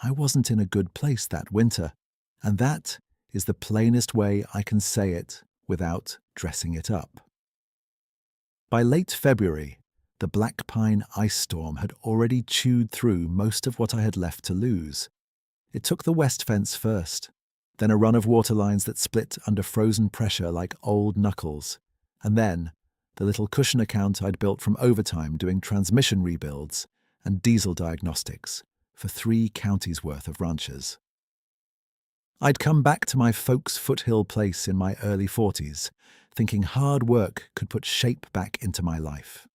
I wasn't in a good place that winter, and that is the plainest way I can say it without dressing it up. By late February, the black pine ice storm had already chewed through most of what I had left to lose. It took the west fence first, then a run of water lines that split under frozen pressure like old knuckles, and then the little cushion account I'd built from overtime doing transmission rebuilds and diesel diagnostics for 3 counties worth of ranchers. I'd come back to my folks' foothill place in my early 40s, thinking hard work could put shape back into my life.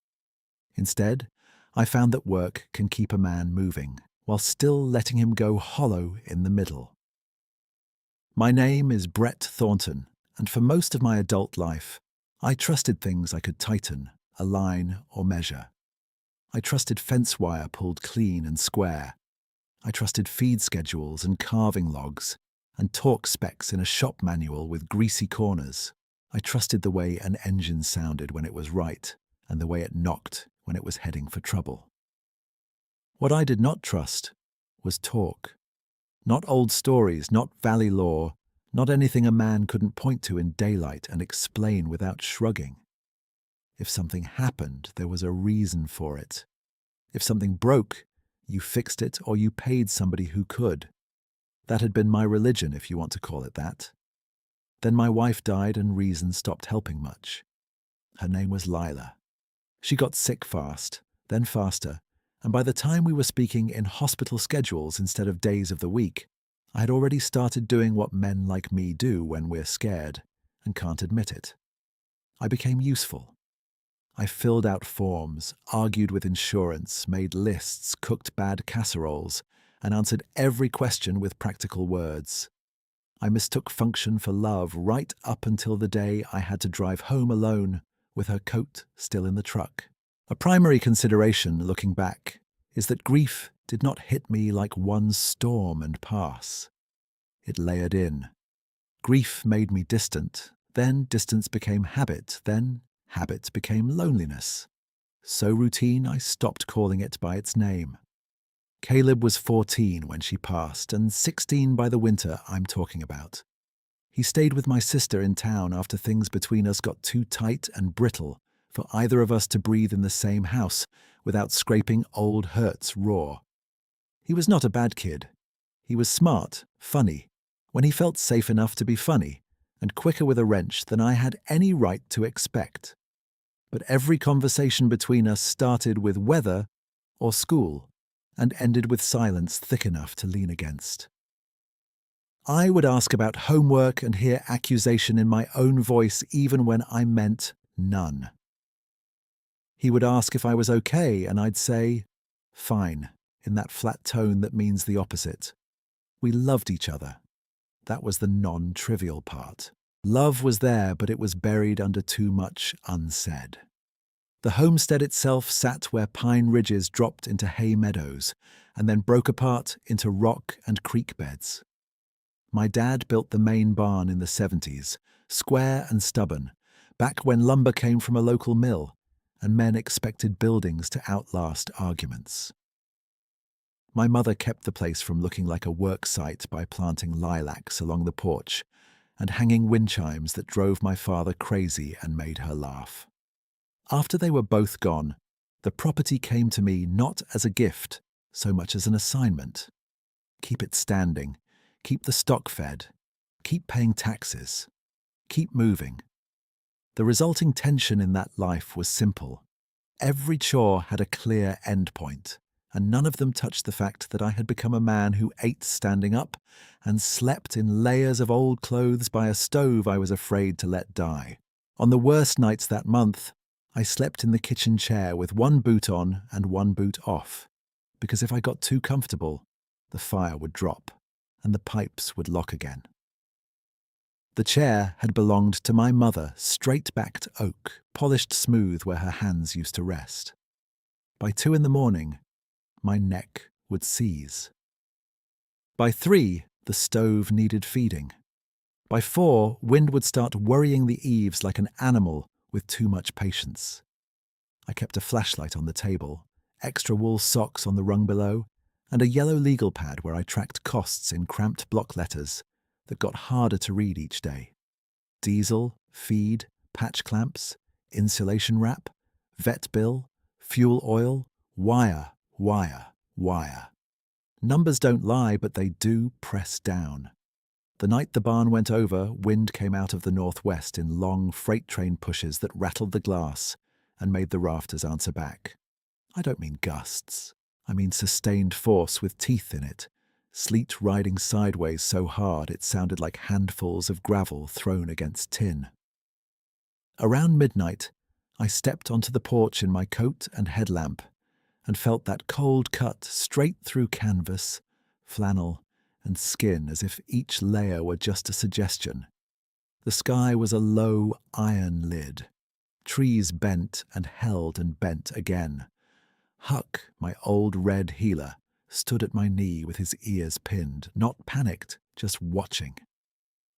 Instead, I found that work can keep a man moving, while still letting him go hollow in the middle. My name is Brett Thornton, and for most of my adult life, I trusted things I could tighten, align, or measure. I trusted fence wire pulled clean and square. I trusted feed schedules and carving logs, and torque specs in a shop manual with greasy corners. I trusted the way an engine sounded when it was right, and the way it knocked when it was heading for trouble. What I did not trust was torque. Not old stories, not valley lore, not anything a man couldn't point to in daylight and explain without shrugging. If something happened, there was a reason for it. If something broke, you fixed it or you paid somebody who could. That had been my religion, if you want to call it that. Then my wife died and reason stopped helping much. Her name was Lila. She got sick fast, then faster, and by the time we were speaking in hospital schedules instead of days of the week, I had already started doing what men like me do when we're scared and can't admit it. I became useful. I filled out forms, argued with insurance, made lists, cooked bad casseroles, and answered every question with practical words. I mistook function for love right up until the day I had to drive home alone with her coat still in the truck. A primary consideration, looking back, is that grief did not hit me like one storm and pass. It layered in. Grief made me distant, then distance became habit, then habit became loneliness. So routine I stopped calling it by its name. Caleb was 14 when she passed, and 16 by the winter I'm talking about. He stayed with my sister in town after things between us got too tight and brittle for either of us to breathe in the same house without scraping old hurts raw. He was not a bad kid. He was smart, funny, when he felt safe enough to be funny, and quicker with a wrench than I had any right to expect. But every conversation between us started with weather or school, and ended with silence thick enough to lean against. I would ask about homework and hear accusation in my own voice even when I meant none. He would ask if I was okay, and I'd say, fine, in that flat tone that means the opposite. We loved each other. That was the non-trivial part. Love was there, but it was buried under too much unsaid. The homestead itself sat where pine ridges dropped into hay meadows and then broke apart into rock and creek beds. My dad built the main barn in the 70s, square and stubborn, back when lumber came from a local mill and men expected buildings to outlast arguments. My mother kept the place from looking like a work site by planting lilacs along the porch and hanging wind chimes that drove my father crazy and made her laugh. After they were both gone, the property came to me not as a gift so much as an assignment. Keep it standing, keep the stock fed, keep paying taxes, keep moving. The resulting tension in that life was simple. Every chore had a clear end point, and none of them touched the fact that I had become a man who ate standing up and slept in layers of old clothes by a stove I was afraid to let die. On the worst nights that month, I slept in the kitchen chair with one boot on and one boot off, because if I got too comfortable, the fire would drop and the pipes would lock again. The chair had belonged to my mother, straight-backed oak, polished smooth where her hands used to rest. By 2 a.m, my neck would seize. By 3, the stove needed feeding. By 4, wind would start worrying the eaves like an animal with too much patience. I kept a flashlight on the table, extra wool socks on the rung below, and a yellow legal pad where I tracked costs in cramped block letters that got harder to read each day. Diesel, feed, patch clamps, insulation wrap, vet bill, fuel oil, wire, wire, wire. Numbers don't lie, but they do press down. The night the barn went over, wind came out of the northwest in long freight train pushes that rattled the glass and made the rafters answer back. I don't mean gusts. I mean sustained force with teeth in it, sleet riding sideways so hard it sounded like handfuls of gravel thrown against tin. Around midnight, I stepped onto the porch in my coat and headlamp and felt that cold cut straight through canvas, flannel, and skin as if each layer were just a suggestion. The sky was a low iron lid. Trees bent and held and bent again. Huck, my old red heeler, stood at my knee with his ears pinned, not panicked, just watching.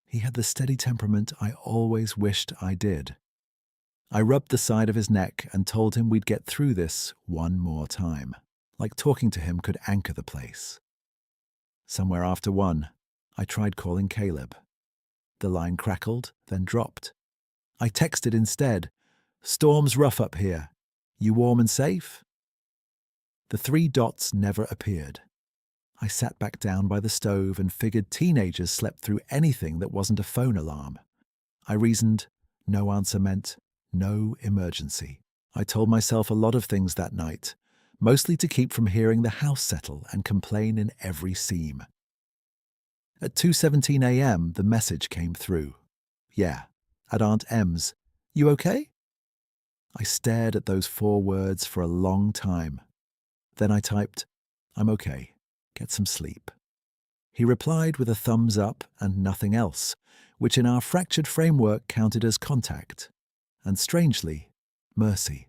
He had the steady temperament I always wished I did. I rubbed the side of his neck and told him we'd get through this one more time, like talking to him could anchor the place. Somewhere after 1, I tried calling Caleb. The line crackled, then dropped. I texted instead, "Storm's rough up here. You warm and safe?" The 3 dots never appeared. I sat back down by the stove and figured teenagers slept through anything that wasn't a phone alarm. I reasoned, no answer meant no emergency. I told myself a lot of things that night, mostly to keep from hearing the house settle and complain in every seam. At 2:17 a.m., the message came through. "Yeah, at Aunt M's. You okay?" I stared at those 4 words for a long time. Then I typed, "I'm okay. Get some sleep." He replied with a thumbs up and nothing else, which in our fractured framework counted as contact. And strangely, mercy.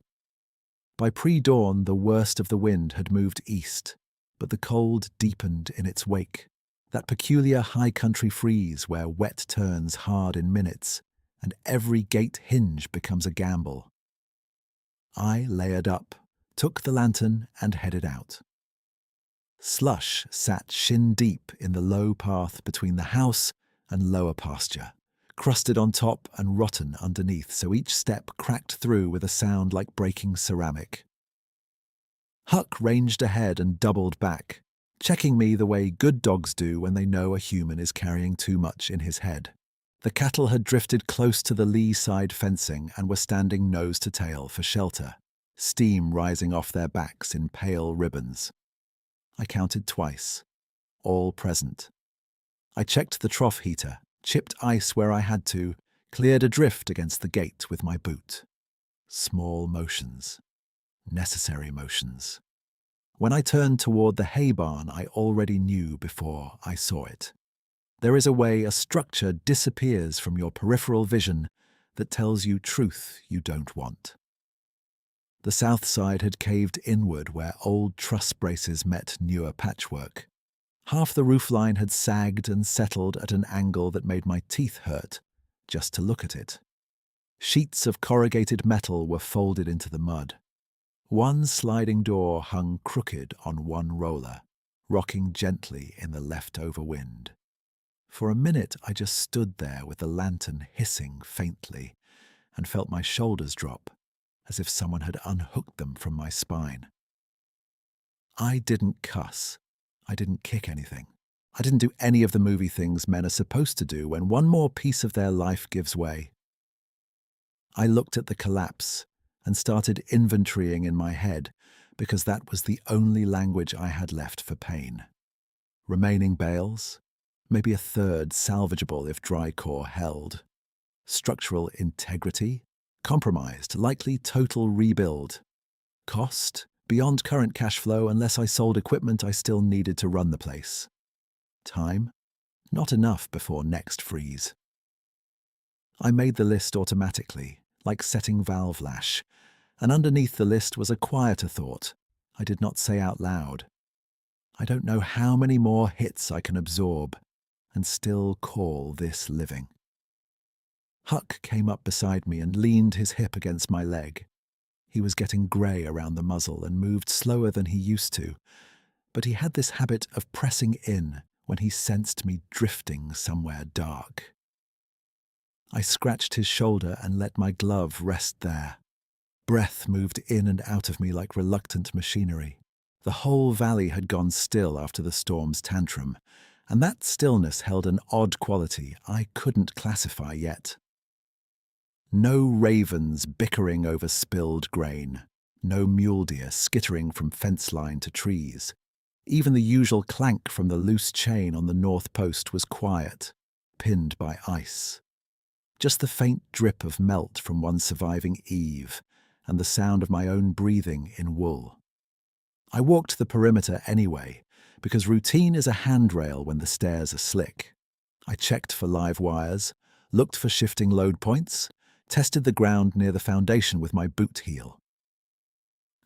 By pre-dawn, the worst of the wind had moved east, but the cold deepened in its wake. That peculiar high-country freeze where wet turns hard in minutes, and every gate hinge becomes a gamble. I layered up, took the lantern, and headed out. Slush sat shin-deep in the low path between the house and lower pasture, crusted on top and rotten underneath, so each step cracked through with a sound like breaking ceramic. Huck ranged ahead and doubled back, checking me the way good dogs do when they know a human is carrying too much in his head. The cattle had drifted close to the lee side fencing and were standing nose to tail for shelter, steam rising off their backs in pale ribbons. I counted twice, all present. I checked the trough heater, chipped ice where I had to, cleared a drift against the gate with my boot. Small motions. Necessary motions. When I turned toward the hay barn, I already knew before I saw it. There is a way a structure disappears from your peripheral vision that tells you truth you don't want. The south side had caved inward where old truss braces met newer patchwork. Half the roofline had sagged and settled at an angle that made my teeth hurt just to look at it. Sheets of corrugated metal were folded into the mud. One sliding door hung crooked on one roller, rocking gently in the leftover wind. For a minute I just stood there with the lantern hissing faintly and felt my shoulders drop, as if someone had unhooked them from my spine. I didn't cuss. I didn't kick anything. I didn't do any of the movie things men are supposed to do when one more piece of their life gives way. I looked at the collapse and started inventorying in my head because that was the only language I had left for pain. Remaining bales, maybe a third salvageable if dry core held. Structural integrity, compromised, likely total rebuild. Cost, beyond current cash flow unless I sold equipment I still needed to run the place. Time, not enough before next freeze. I made the list automatically, like setting valve lash, and underneath the list was a quieter thought I did not say out loud. I don't know how many more hits I can absorb and still call this living. Huck came up beside me and leaned his hip against my leg. He was getting grey around the muzzle and moved slower than he used to, but he had this habit of pressing in when he sensed me drifting somewhere dark. I scratched his shoulder and let my glove rest there. Breath moved in and out of me like reluctant machinery. The whole valley had gone still after the storm's tantrum, and that stillness held an odd quality I couldn't classify yet. No ravens bickering over spilled grain, no mule deer skittering from fence line to trees. Even the usual clank from the loose chain on the north post was quiet, pinned by ice. Just the faint drip of melt from one surviving eave, and the sound of my own breathing in wool. I walked the perimeter anyway, because routine is a handrail when the stairs are slick. I checked for live wires, looked for shifting load points, tested the ground near the foundation with my boot heel.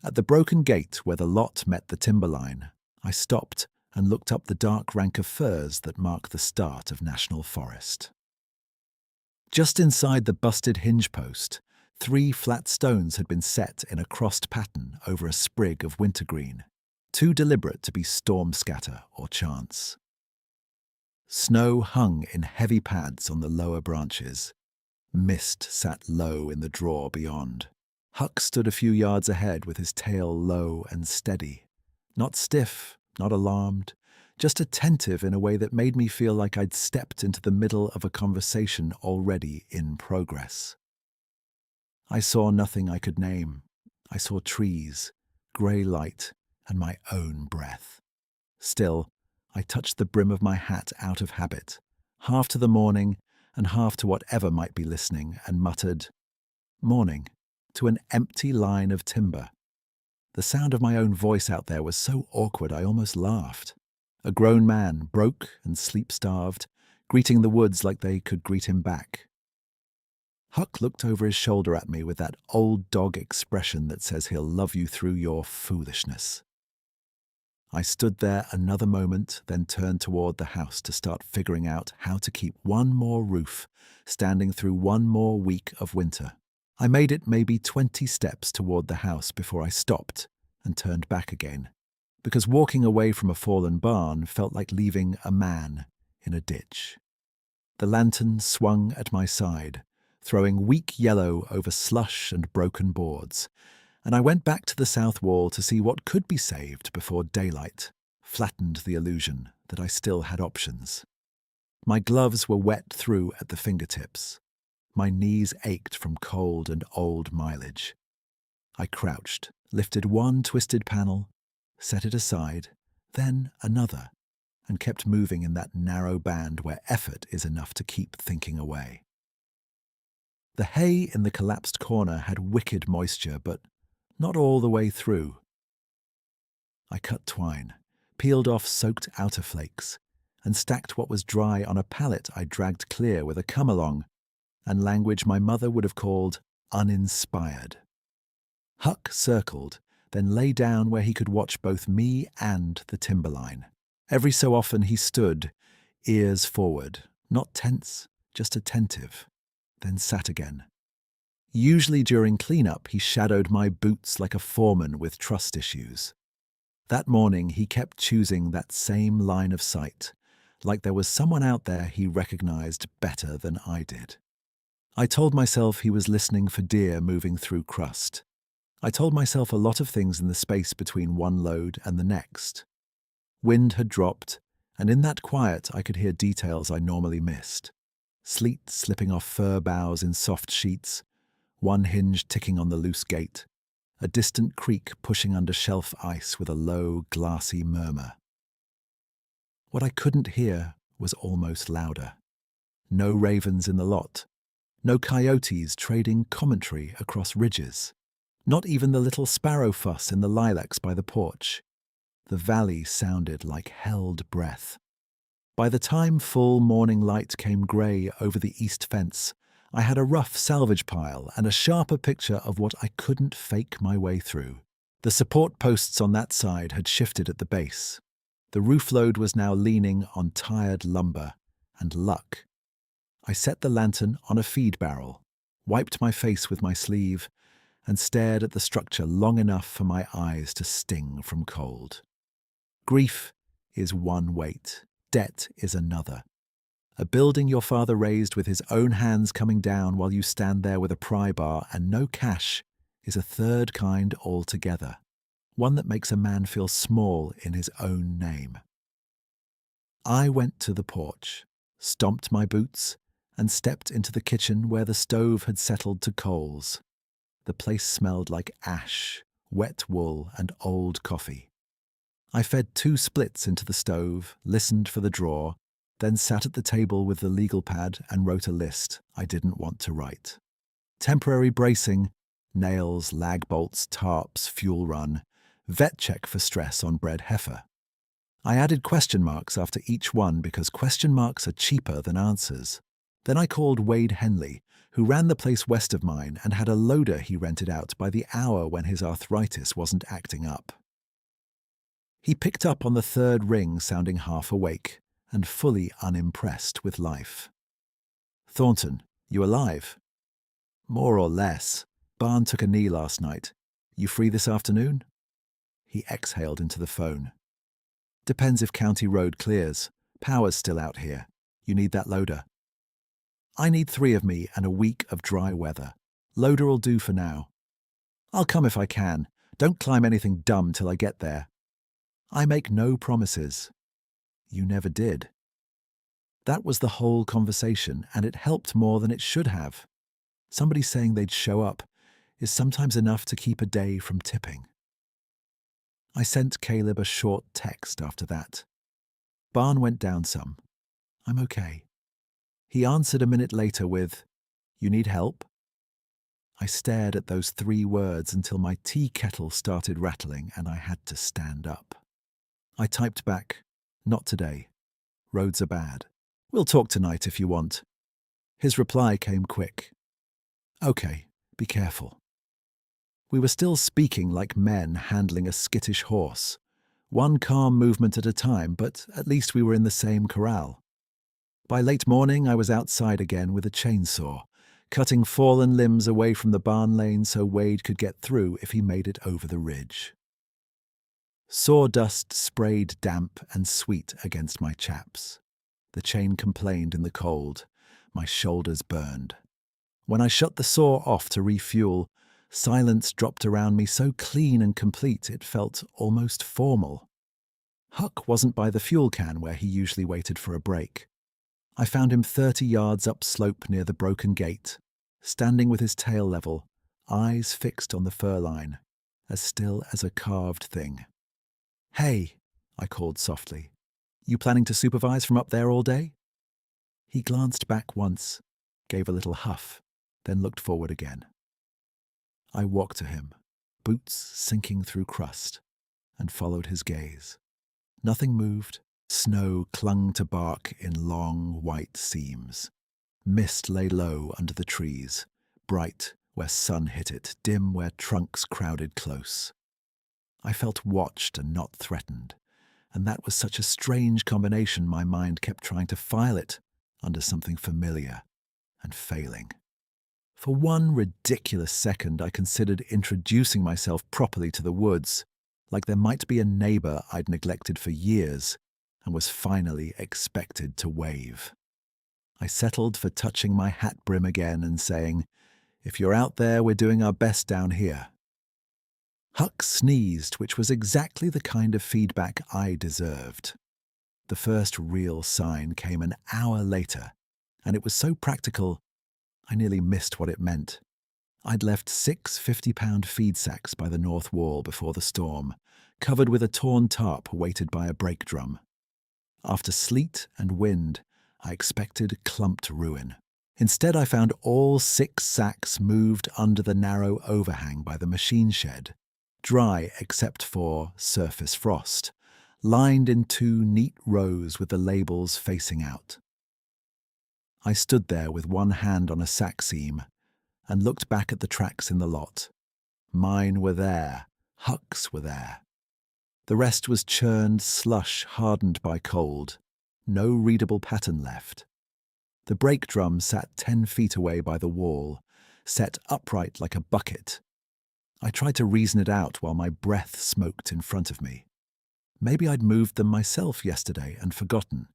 At the broken gate where the lot met the timberline, I stopped and looked up the dark rank of firs that mark the start of National Forest. Just inside the busted hinge post, 3 flat stones had been set in a crossed pattern over a sprig of wintergreen, too deliberate to be storm scatter or chance. Snow hung in heavy pads on the lower branches. Mist sat low in the draw beyond. Huck stood a few yards ahead with his tail low and steady. Not stiff, not alarmed, just attentive in a way that made me feel like I'd stepped into the middle of a conversation already in progress. I saw nothing I could name. I saw trees, grey light, and my own breath. Still, I touched the brim of my hat out of habit, half to the morning and half to whatever might be listening, and muttered, "Morning," to an empty line of timber. The sound of my own voice out there was so awkward I almost laughed. A grown man, broke and sleep-starved, greeting the woods like they could greet him back. Huck looked over his shoulder at me with that old dog expression that says he'll love you through your foolishness. I stood there another moment, then turned toward the house to start figuring out how to keep one more roof standing through one more week of winter. I made it maybe 20 steps toward the house before I stopped and turned back again, because walking away from a fallen barn felt like leaving a man in a ditch. The lantern swung at my side, throwing weak yellow over slush and broken boards, and I went back to the south wall to see what could be saved before daylight flattened the illusion that I still had options. My gloves were wet through at the fingertips. My knees ached from cold and old mileage. I crouched, lifted one twisted panel, set it aside, then another, and kept moving in that narrow band where effort is enough to keep thinking away. The hay in the collapsed corner had wicked moisture, but not all the way through. I cut twine, peeled off soaked outer flakes, and stacked what was dry on a pallet I dragged clear with a come-along, and language my mother would have called uninspired. Huck circled, then lay down where he could watch both me and the timberline. Every so often he stood, ears forward, not tense, just attentive, then sat again. Usually during cleanup, he shadowed my boots like a foreman with trust issues. That morning, he kept choosing that same line of sight, like there was someone out there he recognized better than I did. I told myself he was listening for deer moving through crust. I told myself a lot of things in the space between one load and the next. Wind had dropped, and in that quiet I could hear details I normally missed. Sleet slipping off fir boughs in soft sheets, one hinge ticking on the loose gate, a distant creek pushing under shelf ice with a low, glassy murmur. What I couldn't hear was almost louder. No ravens in the lot, no coyotes trading commentary across ridges, not even the little sparrow fuss in the lilacs by the porch. The valley sounded like held breath. By the time full morning light came grey over the east fence, I had a rough salvage pile and a sharper picture of what I couldn't fake my way through. The support posts on that side had shifted at the base. The roof load was now leaning on tired lumber and luck. I set the lantern on a feed barrel, wiped my face with my sleeve, and stared at the structure long enough for my eyes to sting from cold. Grief is one weight, debt is another. A building your father raised with his own hands coming down while you stand there with a pry bar and no cash is a third kind altogether, one that makes a man feel small in his own name. I went to the porch, stomped my boots, and stepped into the kitchen where the stove had settled to coals. The place smelled like ash, wet wool, and old coffee. I fed 2 splits into the stove, listened for the drawer, then sat at the table with the legal pad and wrote a list I didn't want to write. Temporary bracing, nails, lag bolts, tarps, fuel run, vet check for stress on bred heifer. I added question marks after each one because question marks are cheaper than answers. Then I called Wade Henley, who ran the place west of mine and had a loader he rented out by the hour when his arthritis wasn't acting up. He picked up on the 3rd ring sounding half awake and fully unimpressed with life. "Thornton, you alive?" "More or less. Barn took a knee last night. You free this afternoon?" He exhaled into the phone. "Depends if County Road clears. Power's still out here. You need that loader." "I need 3 of me and a week of dry weather. Loader'll do for now." "I'll come if I can. Don't climb anything dumb till I get there." "I make no promises." "You never did." That was the whole conversation, and it helped more than it should have. Somebody saying they'd show up is sometimes enough to keep a day from tipping. I sent Caleb a short text after that. "Barn went down some. I'm okay." He answered a minute later with, "You need help?" I stared at those 3 words until my tea kettle started rattling and I had to stand up. I typed back, "Not today. Roads are bad. We'll talk tonight if you want." His reply came quick. "Okay, be careful." We were still speaking like men handling a skittish horse, one calm movement at a time, but at least we were in the same corral. By late morning, I was outside again with a chainsaw, cutting fallen limbs away from the barn lane so Wade could get through if he made it over the ridge. Sawdust sprayed damp and sweet against my chaps. The chain complained in the cold. My shoulders burned. When I shut the saw off to refuel, silence dropped around me so clean and complete it felt almost formal. Huck wasn't by the fuel can where he usually waited for a break. I found him 30 yards upslope near the broken gate, standing with his tail level, eyes fixed on the fur line, as still as a carved thing. "Hey," I called softly. "You planning to supervise from up there all day?" He glanced back once, gave a little huff, then looked forward again. I walked to him, boots sinking through crust, and followed his gaze. Nothing moved. Snow clung to bark in long, white seams. Mist lay low under the trees, bright where sun hit it, dim where trunks crowded close. I felt watched and not threatened, and that was such a strange combination my mind kept trying to file it under something familiar and failing. For one ridiculous second, I considered introducing myself properly to the woods, like there might be a neighbor I'd neglected for years and was finally expected to wave. I settled for touching my hat brim again and saying, "If you're out there, we're doing our best down here." Huck sneezed, which was exactly the kind of feedback I deserved. The first real sign came an hour later, and it was so practical, I nearly missed what it meant. I'd left 6 50-pound feed sacks by the north wall before the storm, covered with a torn tarp weighted by a brake drum. After sleet and wind, I expected clumped ruin. Instead, I found all 6 sacks moved under the narrow overhang by the machine shed, dry except for surface frost, lined in 2 neat rows with the labels facing out. I stood there with one hand on a sack seam and looked back at the tracks in the lot. Mine were there, Huck's were there. The rest was churned slush hardened by cold, no readable pattern left. The brake drum sat 10 feet away by the wall, set upright like a bucket. I tried to reason it out while my breath smoked in front of me. Maybe I'd moved them myself yesterday and forgotten.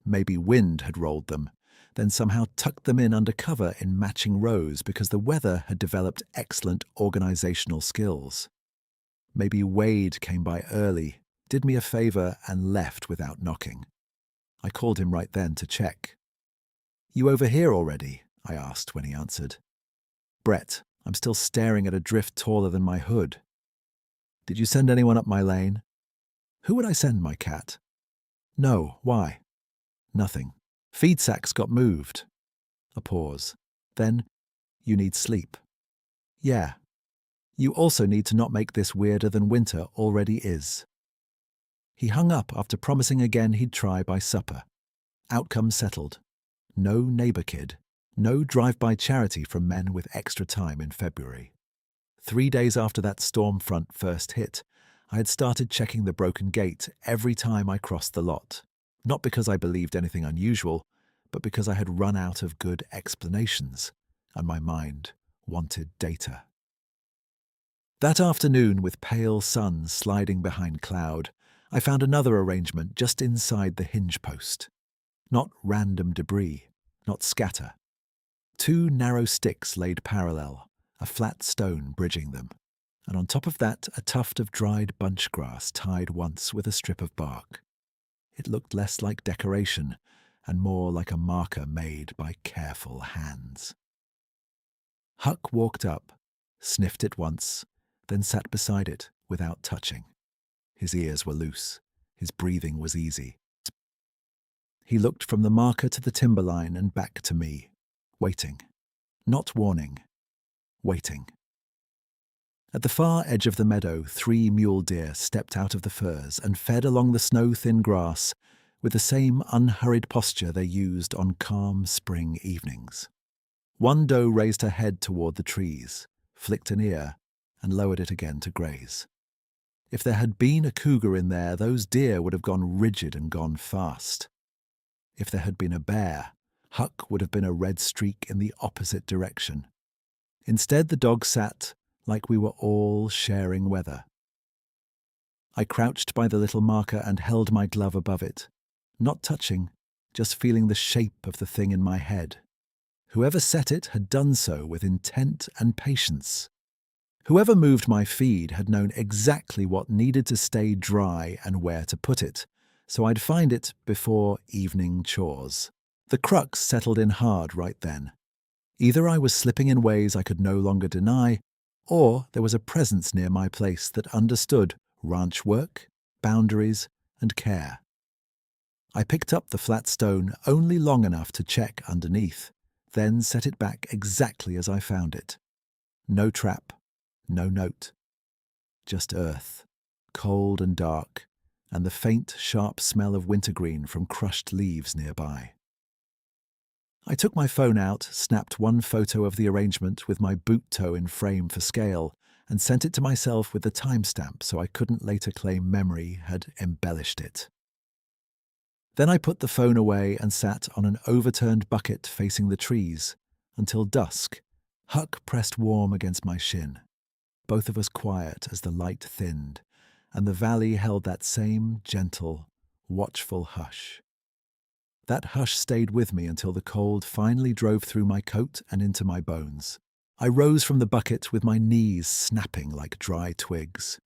Maybe wind had rolled them, then somehow tucked them in under cover in matching rows because the weather had developed excellent organizational skills. Maybe Wade came by early, did me a favor, and left without knocking. I called him right then to check. "You over here already?" I asked when he answered. "Brett, I'm still staring at a drift taller than my hood." "Did you send anyone up my lane?" "Who would I send, my cat?" "No, why?" "Nothing. Feed sacks got moved." A pause. Then, "You need sleep." "Yeah. You also need to not make this weirder than winter already is." He hung up after promising again he'd try by supper. Outcome settled. No neighbor kid. No drive-by charity from men with extra time in February. 3 days after that storm front first hit, I had started checking the broken gate every time I crossed the lot. Not because I believed anything unusual, but because I had run out of good explanations, and my mind wanted data. That afternoon, with pale sun sliding behind cloud, I found another arrangement just inside the hinge post. Not random debris, not scatter. 2 narrow sticks laid parallel, a flat stone bridging them, and on top of that a tuft of dried bunch grass tied once with a strip of bark. It looked less like decoration and more like a marker made by careful hands. Huck walked up, sniffed it once, then sat beside it without touching. His ears were loose. His breathing was easy. He looked from the marker to the timberline and back to me, waiting. Not warning, waiting. At the far edge of the meadow, 3 mule deer stepped out of the firs and fed along the snow-thin grass with the same unhurried posture they used on calm spring evenings. One doe raised her head toward the trees, flicked an ear, and lowered it again to graze. If there had been a cougar in there, those deer would have gone rigid and gone fast. If there had been a bear, Huck would have been a red streak in the opposite direction. Instead, the dog sat like we were all sharing weather. I crouched by the little marker and held my glove above it, not touching, just feeling the shape of the thing in my head. Whoever set it had done so with intent and patience. Whoever moved my feed had known exactly what needed to stay dry and where to put it, so I'd find it before evening chores. The crux settled in hard right then. Either I was slipping in ways I could no longer deny, or there was a presence near my place that understood ranch work, boundaries, and care. I picked up the flat stone only long enough to check underneath, then set it back exactly as I found it. No trap, no note. Just earth, cold and dark, and the faint, sharp smell of wintergreen from crushed leaves nearby. I took my phone out, snapped one photo of the arrangement with my boot toe in frame for scale, and sent it to myself with the timestamp so I couldn't later claim memory had embellished it. Then I put the phone away and sat on an overturned bucket facing the trees until dusk. Huck pressed warm against my shin. Both of us quiet as the light thinned, and the valley held that same gentle, watchful hush. That hush stayed with me until the cold finally drove through my coat and into my bones. I rose from the bucket with my knees snapping like dry twigs,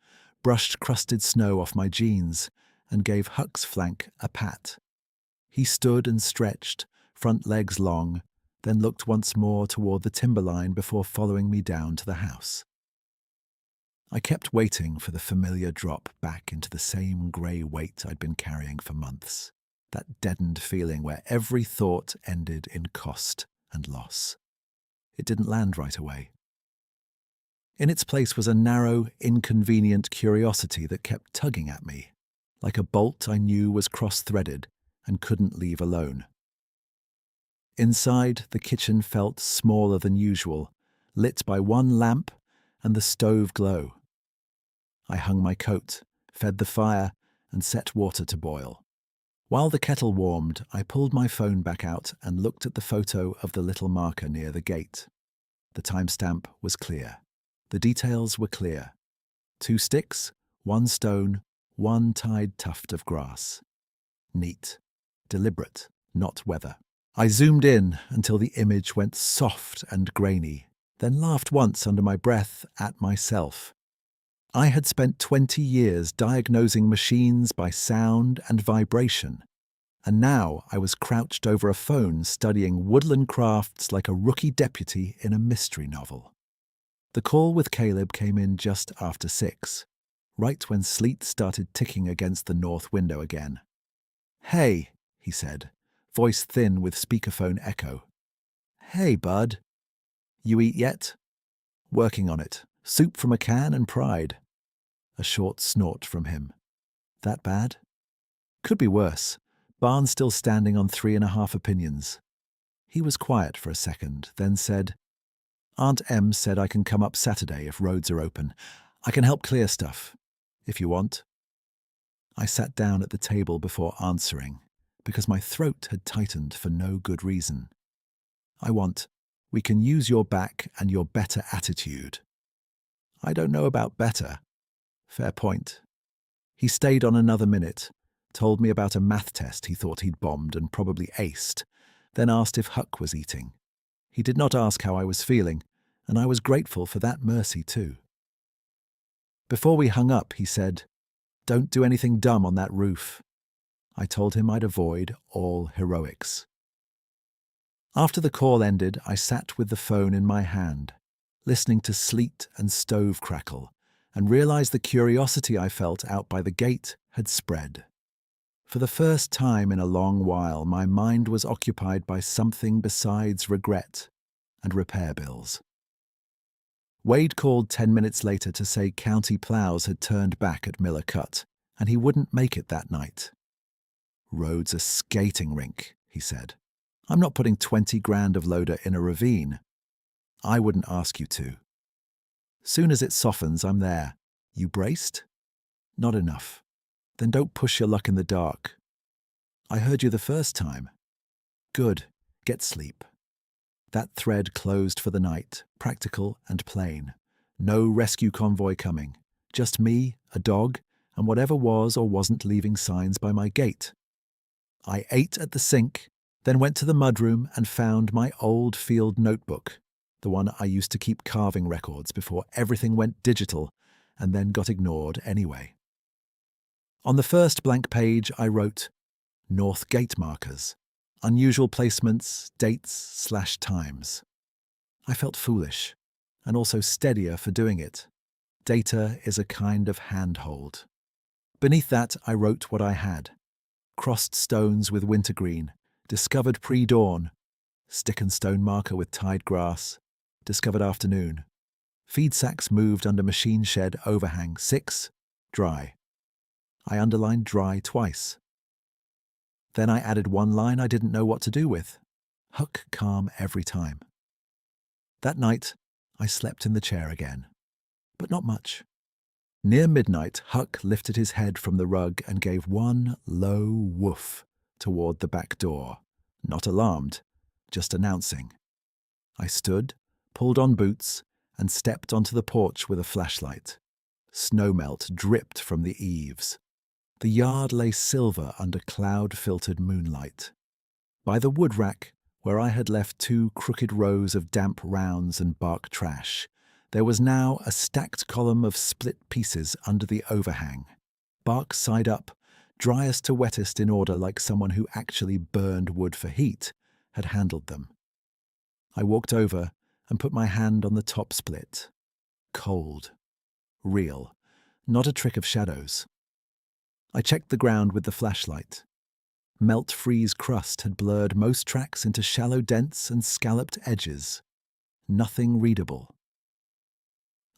brushed crusted snow off my jeans, and gave Huck's flank a pat. He stood and stretched, front legs long, then looked once more toward the timberline before following me down to the house. I kept waiting for the familiar drop back into the same grey weight I'd been carrying for months, that deadened feeling where every thought ended in cost and loss. It didn't land right away. In its place was a narrow, inconvenient curiosity that kept tugging at me, like a bolt I knew was cross-threaded and couldn't leave alone. Inside, the kitchen felt smaller than usual, lit by one lamp and the stove glow. I hung my coat, fed the fire, and set water to boil. While the kettle warmed, I pulled my phone back out and looked at the photo of the little marker near the gate. The timestamp was clear. The details were clear. 2 sticks, 1 stone, one tied tuft of grass. Neat, deliberate, not weather. I zoomed in until the image went soft and grainy, then laughed once under my breath at myself. I had spent 20 years diagnosing machines by sound and vibration, and now I was crouched over a phone studying woodland crafts like a rookie deputy in a mystery novel. The call with Caleb came in just after 6, right when sleet started ticking against the north window again. "Hey," he said, voice thin with speakerphone echo. "Hey, bud. You eat yet?" "Working on it. Soup from a can and pride." A short snort from him. "That bad?" "Could be worse. Barn still standing on 3.5 opinions." He was quiet for a second, then said, "Aunt Em said I can come up Saturday if roads are open. I can help clear stuff, if you want." I sat down at the table before answering, because my throat had tightened for no good reason. "We can use your back and your better attitude." "I don't know about better." "Fair point." He stayed on another minute, told me about a math test he thought he'd bombed and probably aced, then asked if Huck was eating. He did not ask how I was feeling, and I was grateful for that mercy too. Before we hung up, he said, "Don't do anything dumb on that roof." I told him I'd avoid all heroics. After the call ended, I sat with the phone in my hand, listening to sleet and stove crackle, and realized the curiosity I felt out by the gate had spread. For the first time in a long while, my mind was occupied by something besides regret and repair bills. Wade called 10 minutes later to say county plows had turned back at Miller Cut, and he wouldn't make it that night. "Road's a skating rink," he said. "I'm not putting 20 grand of loader in a ravine." "I wouldn't ask you to." "Soon as it softens, I'm there." "You braced?" "Not enough." "Then don't push your luck in the dark." "I heard you the first time." "Good. Get sleep." That thread closed for the night, practical and plain. No rescue convoy coming. Just me, a dog, and whatever was or wasn't leaving signs by my gate. I ate at the sink, then went to the mudroom and found my old field notebook, the one I used to keep carving records before everything went digital and then got ignored anyway. On the first blank page, I wrote, "North Gate markers. Unusual placements, dates/times." I felt foolish, and also steadier for doing it. Data is a kind of handhold. Beneath that, I wrote what I had. Crossed stones with wintergreen, discovered pre-dawn, stick and stone marker with tide grass, discovered afternoon. Feed sacks moved under machine shed overhang, 6, dry. I underlined dry twice. Then I added one line I didn't know what to do with. Huck calm every time. That night, I slept in the chair again, but not much. Near midnight, Huck lifted his head from the rug and gave one low woof toward the back door. Not alarmed, just announcing. I stood, pulled on boots, and stepped onto the porch with a flashlight. Snowmelt dripped from the eaves. The yard lay silver under cloud-filtered moonlight. By the wood rack, where I had left 2 crooked rows of damp rounds and bark trash, there was now a stacked column of split pieces under the overhang. Bark side up, driest to wettest in order like someone who actually burned wood for heat had handled them. I walked over and put my hand on the top split. Cold. Real. Not a trick of shadows. I checked the ground with the flashlight. Melt-freeze crust had blurred most tracks into shallow dents and scalloped edges. Nothing readable.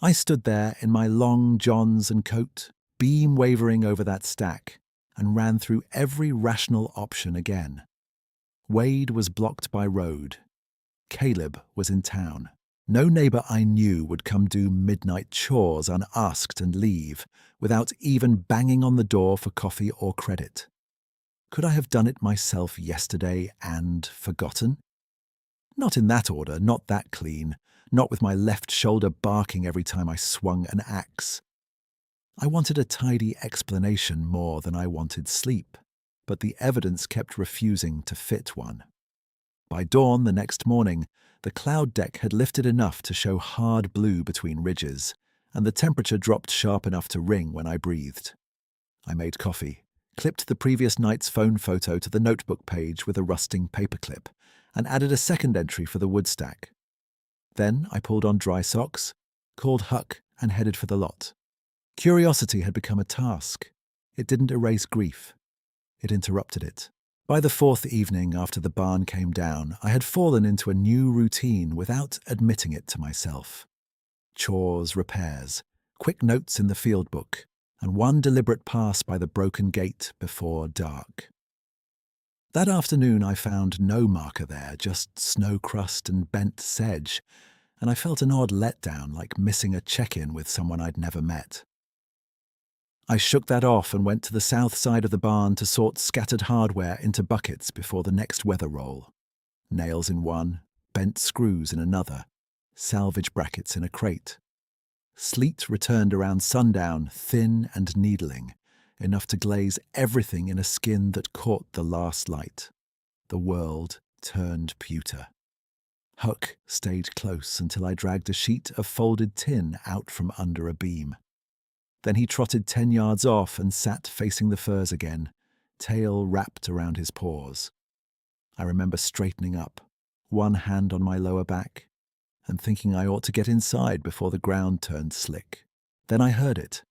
I stood there in my long johns and coat, beam wavering over that stack, and ran through every rational option again. Wade was blocked by road. Caleb was in town. No neighbor I knew would come do midnight chores unasked and leave, without even banging on the door for coffee or credit. Could I have done it myself yesterday and forgotten? Not in that order, not that clean, not with my left shoulder barking every time I swung an axe. I wanted a tidy explanation more than I wanted sleep, but the evidence kept refusing to fit one. By dawn the next morning, the cloud deck had lifted enough to show hard blue between ridges, and the temperature dropped sharp enough to ring when I breathed. I made coffee, clipped the previous night's phone photo to the notebook page with a rusting paperclip, and added a second entry for the wood stack. Then I pulled on dry socks, called Huck, and headed for the lot. Curiosity had become a task. It didn't erase grief. It interrupted it. By the fourth evening after the barn came down, I had fallen into a new routine without admitting it to myself. Chores, repairs, quick notes in the field book, and one deliberate pass by the broken gate before dark. That afternoon I found no marker there, just snow crust and bent sedge, and I felt an odd letdown, like missing a check-in with someone I'd never met. I shook that off and went to the south side of the barn to sort scattered hardware into buckets before the next weather roll. Nails in one, bent screws in another, salvage brackets in a crate. Sleet returned around sundown, thin and needling, enough to glaze everything in a skin that caught the last light. The world turned pewter. Huck stayed close until I dragged a sheet of folded tin out from under a beam. Then he trotted 10 yards off and sat facing the firs again, tail wrapped around his paws. I remember straightening up, one hand on my lower back, and thinking I ought to get inside before the ground turned slick. Then I heard it.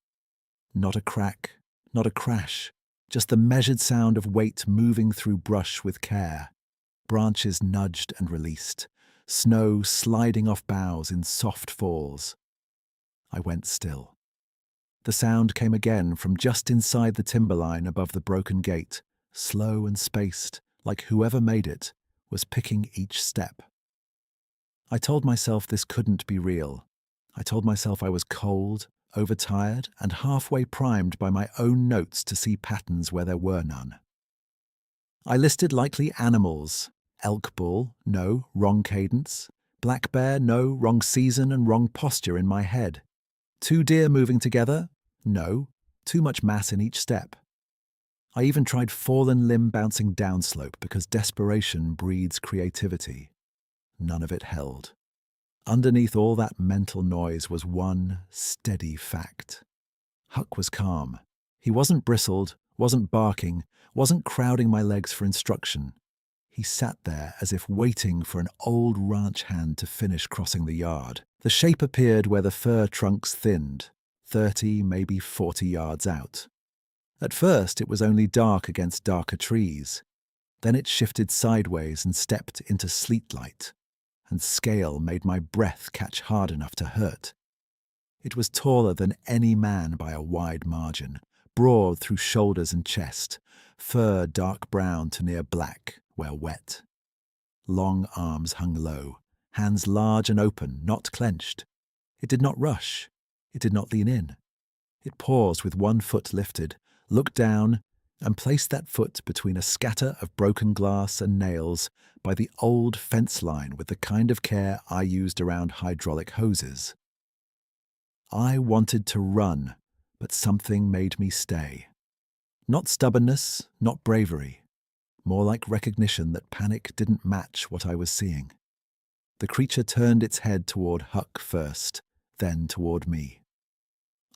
Not a crack, not a crash, just the measured sound of weight moving through brush with care. Branches nudged and released, snow sliding off boughs in soft falls. I went still. The sound came again from just inside the timberline above the broken gate, slow and spaced, like whoever made it was picking each step. I told myself this couldn't be real. I told myself I was cold, overtired, and halfway primed by my own notes to see patterns where there were none. I listed likely animals. Elk bull, no, wrong cadence. Black bear, no, wrong season and wrong posture in my head. 2 deer moving together? No, too much mass in each step. I even tried fallen limb bouncing downslope because desperation breeds creativity. None of it held. Underneath all that mental noise was one steady fact. Huck was calm. He wasn't bristled, wasn't barking, wasn't crowding my legs for instruction. He sat there as if waiting for an old ranch hand to finish crossing the yard. The shape appeared where the fir trunks thinned, 30, maybe 40 yards out. At first it was only dark against darker trees. Then it shifted sideways and stepped into sleet light, and scale made my breath catch hard enough to hurt. It was taller than any man by a wide margin, broad through shoulders and chest, fur dark brown to near black, where wet. Long arms hung low, hands large and open, not clenched. It did not rush. It did not lean in. It paused with one foot lifted, looked down, and placed that foot between a scatter of broken glass and nails by the old fence line with the kind of care I used around hydraulic hoses. I wanted to run, but something made me stay. Not stubbornness, not bravery. More like recognition that panic didn't match what I was seeing. The creature turned its head toward Huck first, then toward me.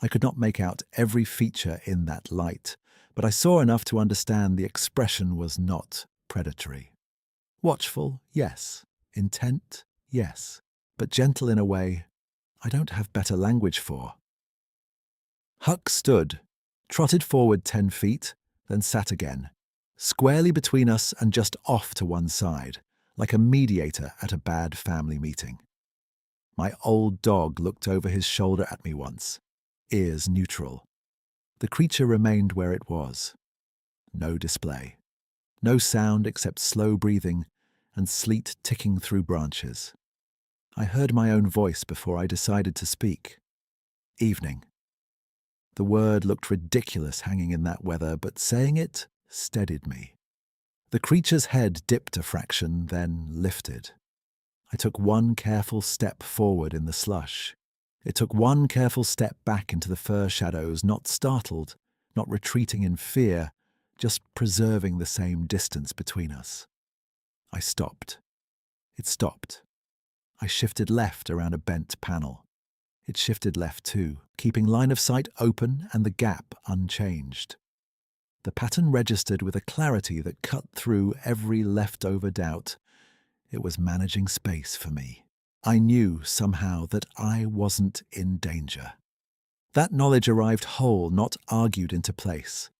I could not make out every feature in that light, but I saw enough to understand the expression was not predatory. Watchful, yes. Intent, yes. But gentle in a way I don't have better language for. Huck stood, trotted forward 10 feet, then sat again, squarely between us and just off to one side, like a mediator at a bad family meeting. My old dog looked over his shoulder at me once, ears neutral. The creature remained where it was. No display. No sound except slow breathing and sleet ticking through branches. I heard my own voice before I decided to speak. Evening. The word looked ridiculous hanging in that weather, but saying it steadied me. The creature's head dipped a fraction, then lifted. I took one careful step forward in the slush. It took one careful step back into the fir shadows, not startled, not retreating in fear, just preserving the same distance between us. I stopped. It stopped. I shifted left around a bent panel. It shifted left too, keeping line of sight open and the gap unchanged. The pattern registered with a clarity that cut through every leftover doubt. It was managing space for me. I knew somehow that I wasn't in danger. That knowledge arrived whole, not argued into place.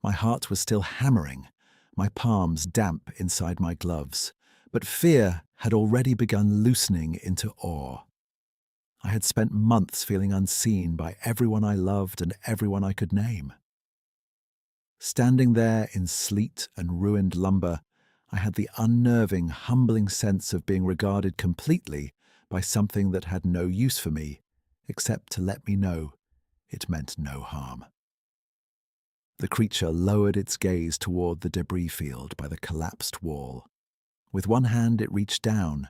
My heart was still hammering, my palms damp inside my gloves, but fear had already begun loosening into awe. I had spent months feeling unseen by everyone I loved and everyone I could name. Standing there in sleet and ruined lumber, I had the unnerving, humbling sense of being regarded completely by something that had no use for me, except to let me know it meant no harm. The creature lowered its gaze toward the debris field by the collapsed wall. With one hand it reached down,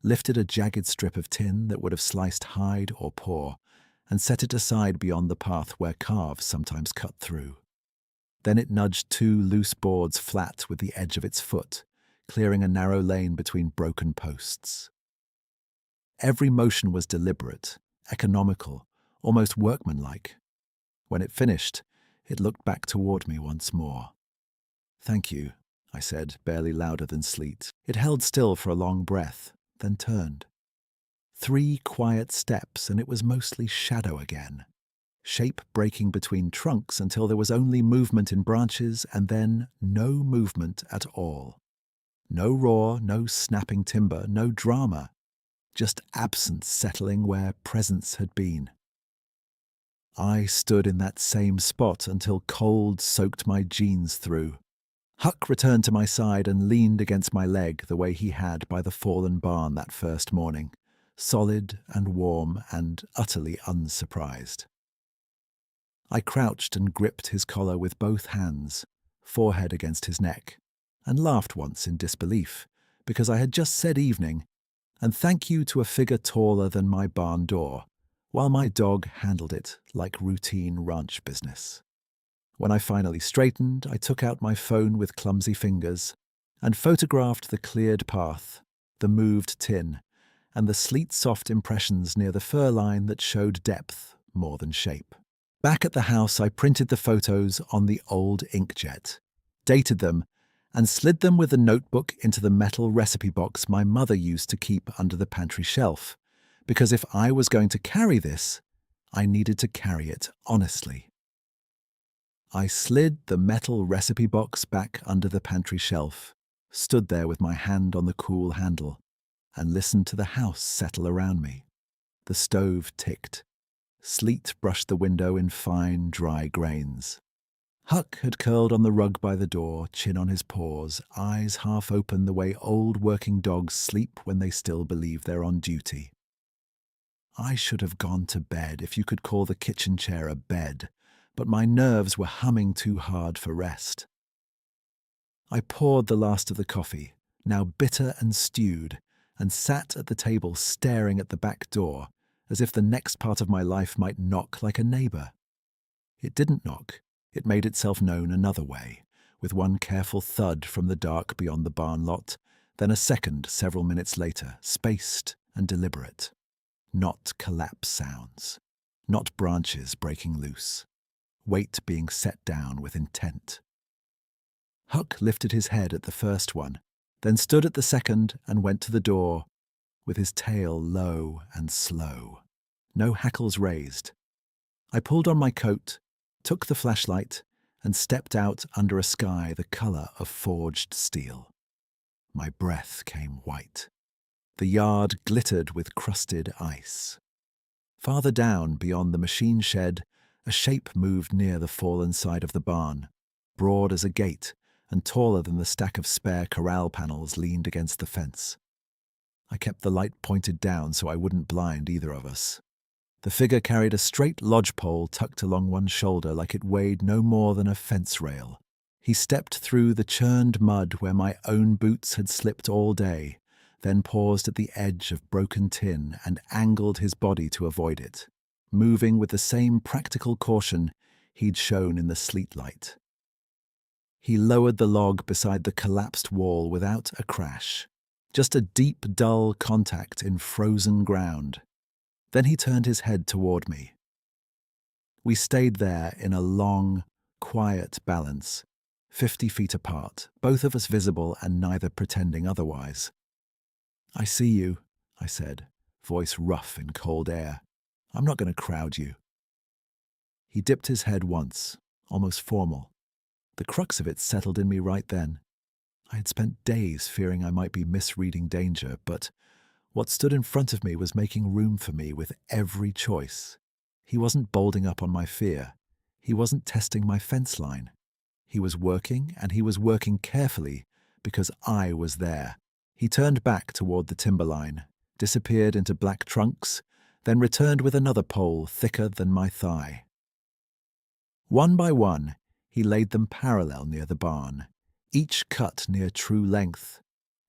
lifted a jagged strip of tin that would have sliced hide or paw, and set it aside beyond the path where calves sometimes cut through. Then it nudged two loose boards flat with the edge of its foot, clearing a narrow lane between broken posts. Every motion was deliberate, economical, almost workmanlike. When it finished, it looked back toward me once more. "Thank you," I said, barely louder than sleet. It held still for a long breath, then turned. 3 quiet steps, and it was mostly shadow again. Shape breaking between trunks until there was only movement in branches and then no movement at all. No roar, no snapping timber, no drama. Just absence settling where presence had been. I stood in that same spot until cold soaked my jeans through. Huck returned to my side and leaned against my leg the way he had by the fallen barn that first morning, solid and warm and utterly unsurprised. I crouched and gripped his collar with both hands, forehead against his neck, and laughed once in disbelief, because I had just said evening, and thank you to a figure taller than my barn door, while my dog handled it like routine ranch business. When I finally straightened, I took out my phone with clumsy fingers and photographed the cleared path, the moved tin, and the sleet-soft impressions near the fur line that showed depth more than shape. Back at the house, I printed the photos on the old inkjet, dated them, and slid them with a notebook into the metal recipe box my mother used to keep under the pantry shelf, because if I was going to carry this, I needed to carry it honestly. I slid the metal recipe box back under the pantry shelf, stood there with my hand on the cool handle, and listened to the house settle around me. The stove ticked. Sleet brushed the window in fine, dry grains. Huck had curled on the rug by the door, chin on his paws, eyes half open the way old working dogs sleep when they still believe they're on duty. I should have gone to bed, if you could call the kitchen chair a bed, but my nerves were humming too hard for rest. I poured the last of the coffee, now bitter and stewed, and sat at the table staring at the back door, as if the next part of my life might knock like a neighbour. It didn't knock. It made itself known another way, with one careful thud from the dark beyond the barn lot, then a second several minutes later, spaced and deliberate. Not collapse sounds, not branches breaking loose, weight being set down with intent. Huck lifted his head at the first one, then stood at the second and went to the door, with his tail low and slow. No hackles raised. I pulled on my coat, took the flashlight, and stepped out under a sky the colour of forged steel. My breath came white. The yard glittered with crusted ice. Farther down, beyond the machine shed, a shape moved near the fallen side of the barn, broad as a gate and taller than the stack of spare corral panels leaned against the fence. I kept the light pointed down so I wouldn't blind either of us. The figure carried a straight lodgepole tucked along one shoulder like it weighed no more than a fence rail. He stepped through the churned mud where my own boots had slipped all day, then paused at the edge of broken tin and angled his body to avoid it, moving with the same practical caution he'd shown in the sleet light. He lowered the log beside the collapsed wall without a crash, just a deep, dull contact in frozen ground. Then he turned his head toward me. We stayed there in a long, quiet balance, 50 feet apart, both of us visible and neither pretending otherwise. "I see you," I said, voice rough in cold air. "I'm not going to crowd you." He dipped his head once, almost formal. The crux of it settled in me right then. I had spent days fearing I might be misreading danger, but what stood in front of me was making room for me with every choice. He wasn't bolding up on my fear. He wasn't testing my fence line. He was working, and he was working carefully because I was there. He turned back toward the timberline, disappeared into black trunks, then returned with another pole thicker than my thigh. One by one, he laid them parallel near the barn, each cut near true length,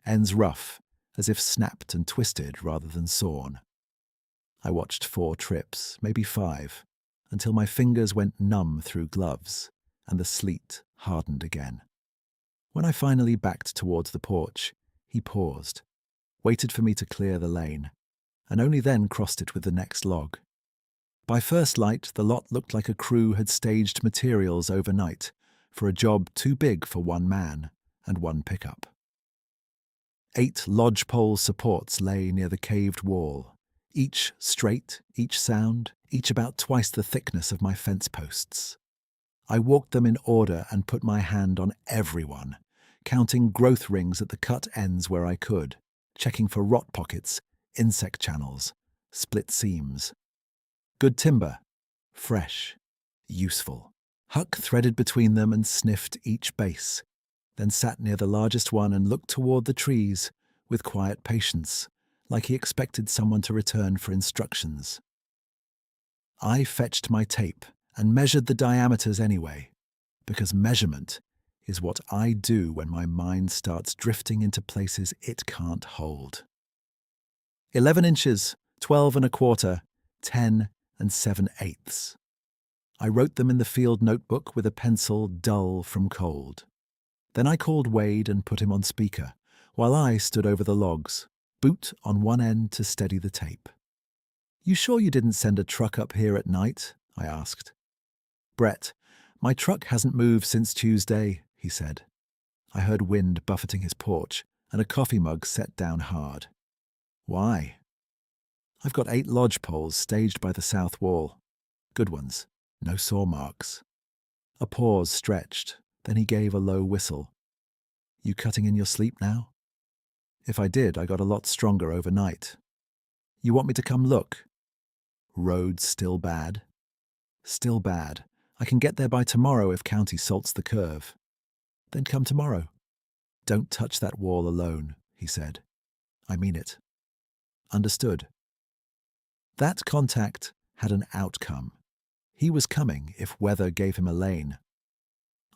ends rough, as if snapped and twisted rather than sawn. I watched 4 trips, maybe 5, until my fingers went numb through gloves, and the sleet hardened again. When I finally backed towards the porch, he paused, waited for me to clear the lane, and only then crossed it with the next log. By first light, the lot looked like a crew had staged materials overnight for a job too big for one man and one pickup. 8 lodgepole supports lay near the caved wall, each straight, each sound, each about twice the thickness of my fence posts. I walked them in order and put my hand on everyone, counting growth rings at the cut ends where I could, checking for rot pockets, insect channels, split seams. Good timber, fresh, useful. Huck threaded between them and sniffed each base, then sat near the largest one and looked toward the trees with quiet patience, like he expected someone to return for instructions. I fetched my tape and measured the diameters anyway, because measurement is what I do when my mind starts drifting into places it can't hold. 11 inches, 12 1/4, 10 7/8. I wrote them in the field notebook with a pencil dull from cold. Then I called Wade and put him on speaker, while I stood over the logs, boot on one end to steady the tape. "You sure you didn't send a truck up here at night?" I asked. "Brett, my truck hasn't moved since Tuesday," he said. I heard wind buffeting his porch and a coffee mug set down hard. "Why?" "I've got 8 lodge poles staged by the south wall. Good ones, no saw marks." A pause stretched, then he gave a low whistle. "You cutting in your sleep now?" "If I did, I got a lot stronger overnight." "You want me to come look?" "Roads still bad?" "Still bad. I can get there by tomorrow if County salts the curve." "Then come tomorrow." "Don't touch that wall alone," he said. "I mean it." "Understood." That contact had an outcome. He was coming if weather gave him a lane.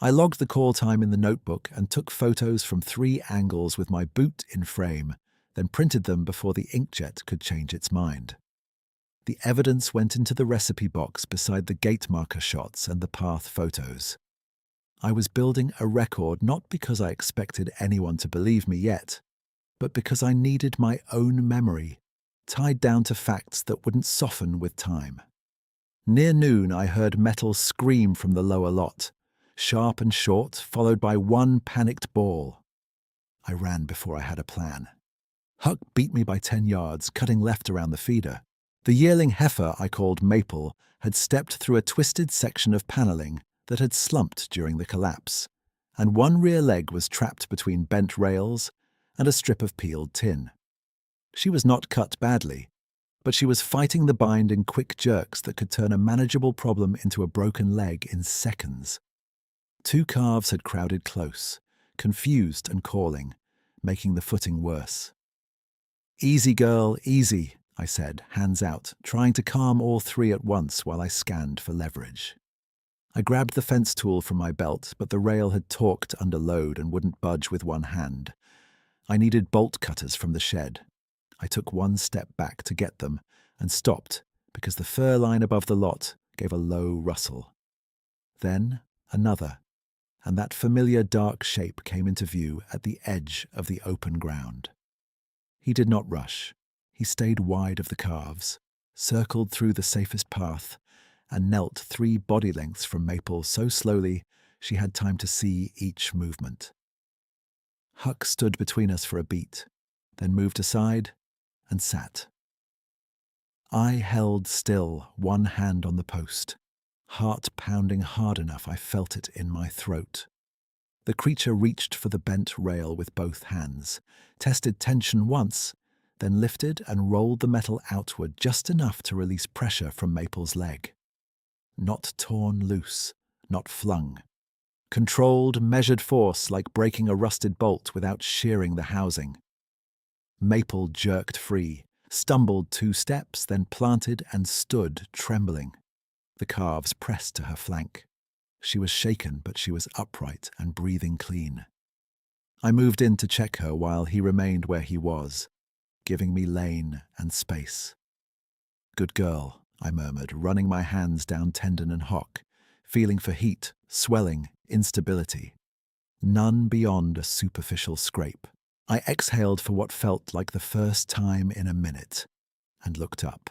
I logged the call time in the notebook and took photos from 3 angles with my boot in frame, then printed them before the inkjet could change its mind. The evidence went into the recipe box beside the gate marker shots and the path photos. I was building a record not because I expected anyone to believe me yet, but because I needed my own memory, tied down to facts that wouldn't soften with time. Near noon, I heard metal scream from the lower lot, sharp and short, followed by one panicked bawl. I ran before I had a plan. Huck beat me by 10 yards, cutting left around the feeder. The yearling heifer I called Maple had stepped through a twisted section of paneling that had slumped during the collapse, and one rear leg was trapped between bent rails and a strip of peeled tin. She was not cut badly, but she was fighting the bind in quick jerks that could turn a manageable problem into a broken leg in seconds. 2 calves had crowded close, confused and calling, making the footing worse. "Easy, girl, easy," I said, hands out, trying to calm all 3 at once while I scanned for leverage. I grabbed the fence tool from my belt, but the rail had torqued under load and wouldn't budge with one hand. I needed bolt cutters from the shed. I took one step back to get them and stopped because the fir line above the lot gave a low rustle. Then another, and that familiar dark shape came into view at the edge of the open ground. He did not rush. He stayed wide of the calves, circled through the safest path, and knelt 3 body lengths from Maple so slowly she had time to see each movement. Huck stood between us for a beat, then moved aside and sat. I held still, one hand on the post, heart pounding hard enough I felt it in my throat. The creature reached for the bent rail with both hands, tested tension once, then lifted and rolled the metal outward just enough to release pressure from Maple's leg. Not torn loose, not flung. Controlled, measured force like breaking a rusted bolt without shearing the housing. Maple jerked free, stumbled 2 steps, then planted and stood trembling. The calves pressed to her flank. She was shaken, but she was upright and breathing clean. I moved in to check her while he remained where he was, giving me lane and space. "Good girl," I murmured, running my hands down tendon and hock, feeling for heat, swelling, instability. None beyond a superficial scrape. I exhaled for what felt like the first time in a minute, and looked up.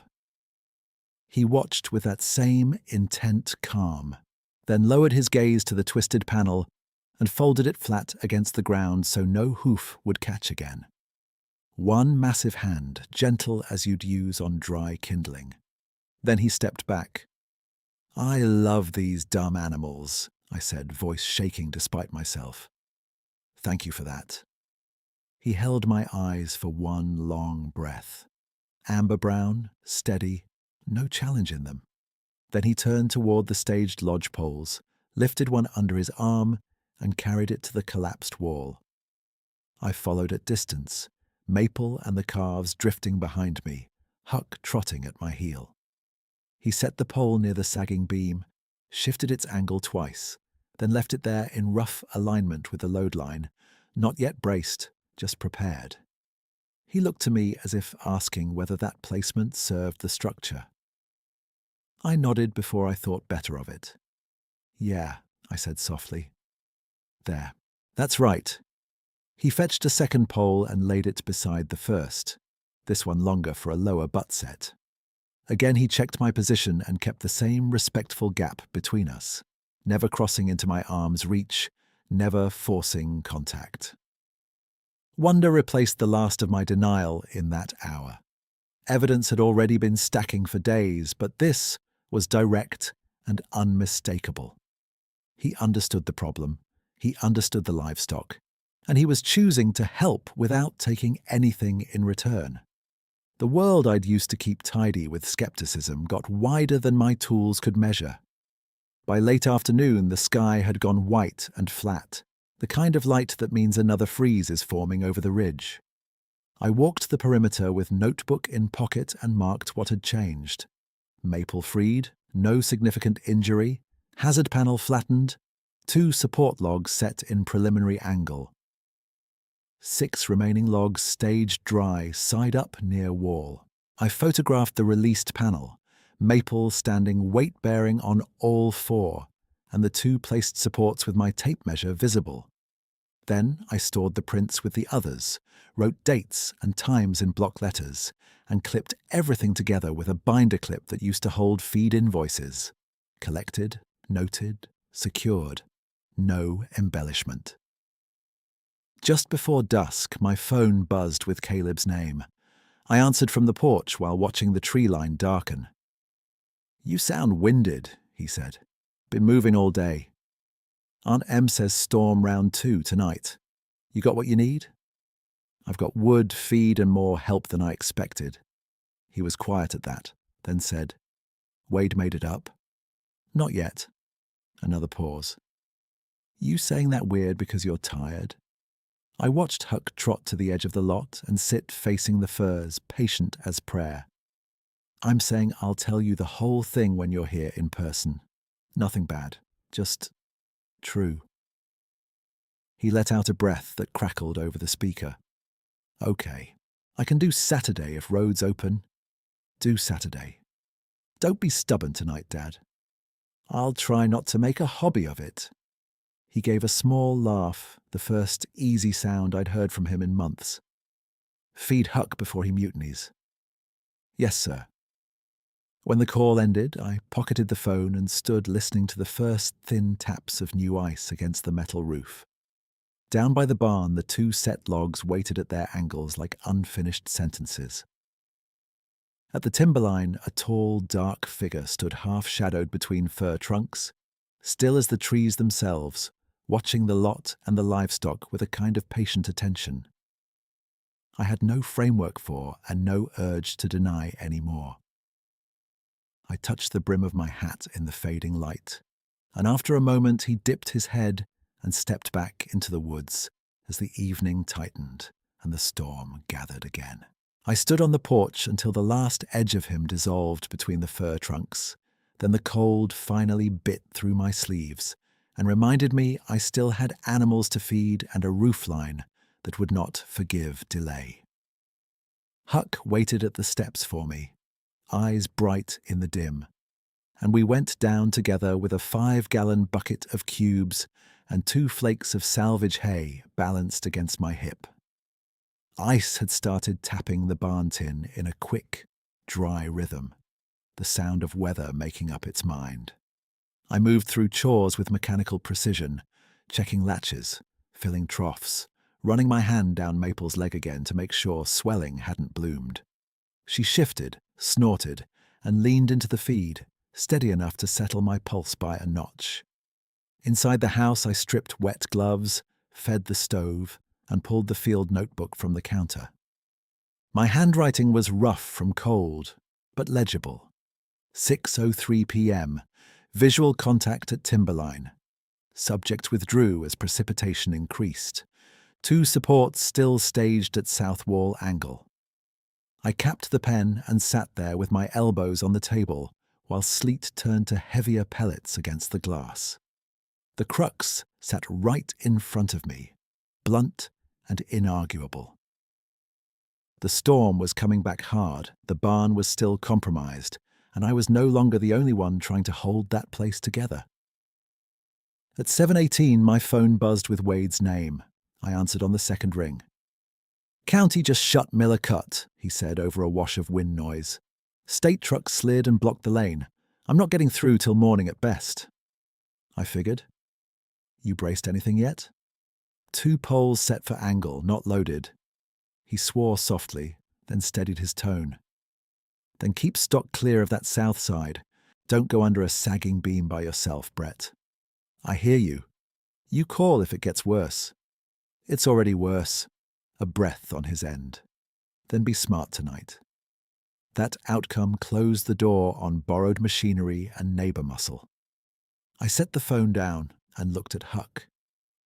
He watched with that same intent calm, then lowered his gaze to the twisted panel and folded it flat against the ground so no hoof would catch again. One massive hand, gentle as you'd use on dry kindling. Then he stepped back. "I love these dumb animals," I said, voice shaking despite myself. "Thank you for that." He held my eyes for one long breath. Amber brown, steady, no challenge in them. Then he turned toward the staged lodge poles, lifted one under his arm, and carried it to the collapsed wall. I followed at distance, Maple and the calves drifting behind me, Huck trotting at my heel. He set the pole near the sagging beam, shifted its angle twice, then left it there in rough alignment with the load line, not yet braced, just prepared. He looked to me as if asking whether that placement served the structure. I nodded before I thought better of it. "Yeah," I said softly. "There. That's right." He fetched a second pole and laid it beside the first, this one longer for a lower butt set. Again he checked my position and kept the same respectful gap between us, never crossing into my arm's reach, never forcing contact. Wonder replaced the last of my denial in that hour. Evidence had already been stacking for days, but this was direct and unmistakable. He understood the problem, he understood the livestock, and he was choosing to help without taking anything in return. The world I'd used to keep tidy with skepticism got wider than my tools could measure. By late afternoon, the sky had gone white and flat, the kind of light that means another freeze is forming over the ridge. I walked the perimeter with notebook in pocket and marked what had changed. Maple freed, no significant injury, hazard panel flattened, 2 support logs set in preliminary angle. 6 remaining logs staged dry, side up near wall. I photographed the released panel, Maple standing weight-bearing on all 4, and the 2 placed supports with my tape measure visible. Then I stored the prints with the others, wrote dates and times in block letters, and clipped everything together with a binder clip that used to hold feed invoices. Collected, noted, secured. No embellishment. Just before dusk, my phone buzzed with Caleb's name. I answered from the porch while watching the tree line darken. "You sound winded," he said. "Been moving all day. Aunt Em says storm round 2 tonight. You got what you need?" "I've got wood, feed, and more help than I expected." He was quiet at that, then said, "Wade made it up?" "Not yet." Another pause. "You saying that weird because you're tired?" I watched Huck trot to the edge of the lot and sit facing the firs, patient as prayer. "I'm saying I'll tell you the whole thing when you're here in person. Nothing bad, just true." He let out a breath that crackled over the speaker. Okay, I can do Saturday if roads open. Do Saturday. Don't be stubborn tonight, Dad. I'll try not to make a hobby of it. He gave a small laugh, the first easy sound I'd heard from him in months. Feed Huck before he mutinies. Yes, sir. When the call ended, I pocketed the phone and stood listening to the first thin taps of new ice against the metal roof. Down by the barn, the two set logs waited at their angles like unfinished sentences. At the timberline, a tall, dark figure stood half-shadowed between fir trunks, still as the trees themselves, watching the lot and the livestock with a kind of patient attention. I had no framework for and no urge to deny any more. I touched the brim of my hat in the fading light, and after a moment he dipped his head and stepped back into the woods as the evening tightened and the storm gathered again. I stood on the porch until the last edge of him dissolved between the fir trunks. Then the cold finally bit through my sleeves and reminded me I still had animals to feed and a roofline that would not forgive delay. Huck waited at the steps for me, eyes bright in the dim, and we went down together with a 5-gallon bucket of cubes and 2 flakes of salvage hay balanced against my hip. Ice had started tapping the barn tin in a quick, dry rhythm, the sound of weather making up its mind. I moved through chores with mechanical precision, checking latches, filling troughs, running my hand down Maple's leg again to make sure swelling hadn't bloomed. She shifted, snorted, and leaned into the feed, steady enough to settle my pulse by a notch. Inside the house, I stripped wet gloves, fed the stove, and pulled the field notebook from the counter. My handwriting was rough from cold, but legible. 6:03 p.m., visual contact at timberline. Subject withdrew as precipitation increased. 2 supports still staged at south wall angle. I capped the pen and sat there with my elbows on the table while sleet turned to heavier pellets against the glass. The crux sat right in front of me, blunt and inarguable. The storm was coming back hard, the barn was still compromised, and I was no longer the only one trying to hold that place together. At 7:18, my phone buzzed with Wade's name. I answered on the second ring. "County just shut Miller Cut," he said over a wash of wind noise. "State truck slid and blocked the lane. I'm not getting through till morning at best." I figured. "You braced anything yet?" 2 poles set for angle, not loaded. He swore softly, then steadied his tone. "Then keep stock clear of that south side. Don't go under a sagging beam by yourself, Brett." "I hear you. You call if it gets worse." "It's already worse." A breath on his end. "Then be smart tonight." That outcome closed the door on borrowed machinery and neighbor muscle. I set the phone down and looked at Huck.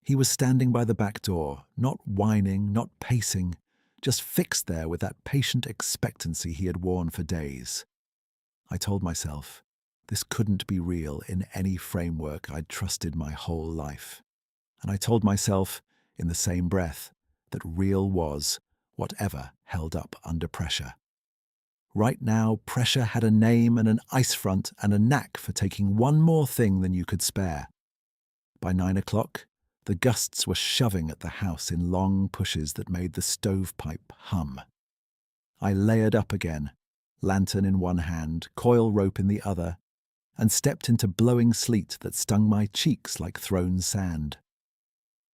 He was standing by the back door, not whining, not pacing, just fixed there with that patient expectancy he had worn for days. I told myself, this couldn't be real in any framework I'd trusted my whole life. And I told myself, in the same breath, that real was whatever held up under pressure. Right now, pressure had a name and an ice front and a knack for taking one more thing than you could spare. By 9 o'clock, the gusts were shoving at the house in long pushes that made the stovepipe hum. I layered up again, lantern in one hand, coil rope in the other, and stepped into blowing sleet that stung my cheeks like thrown sand.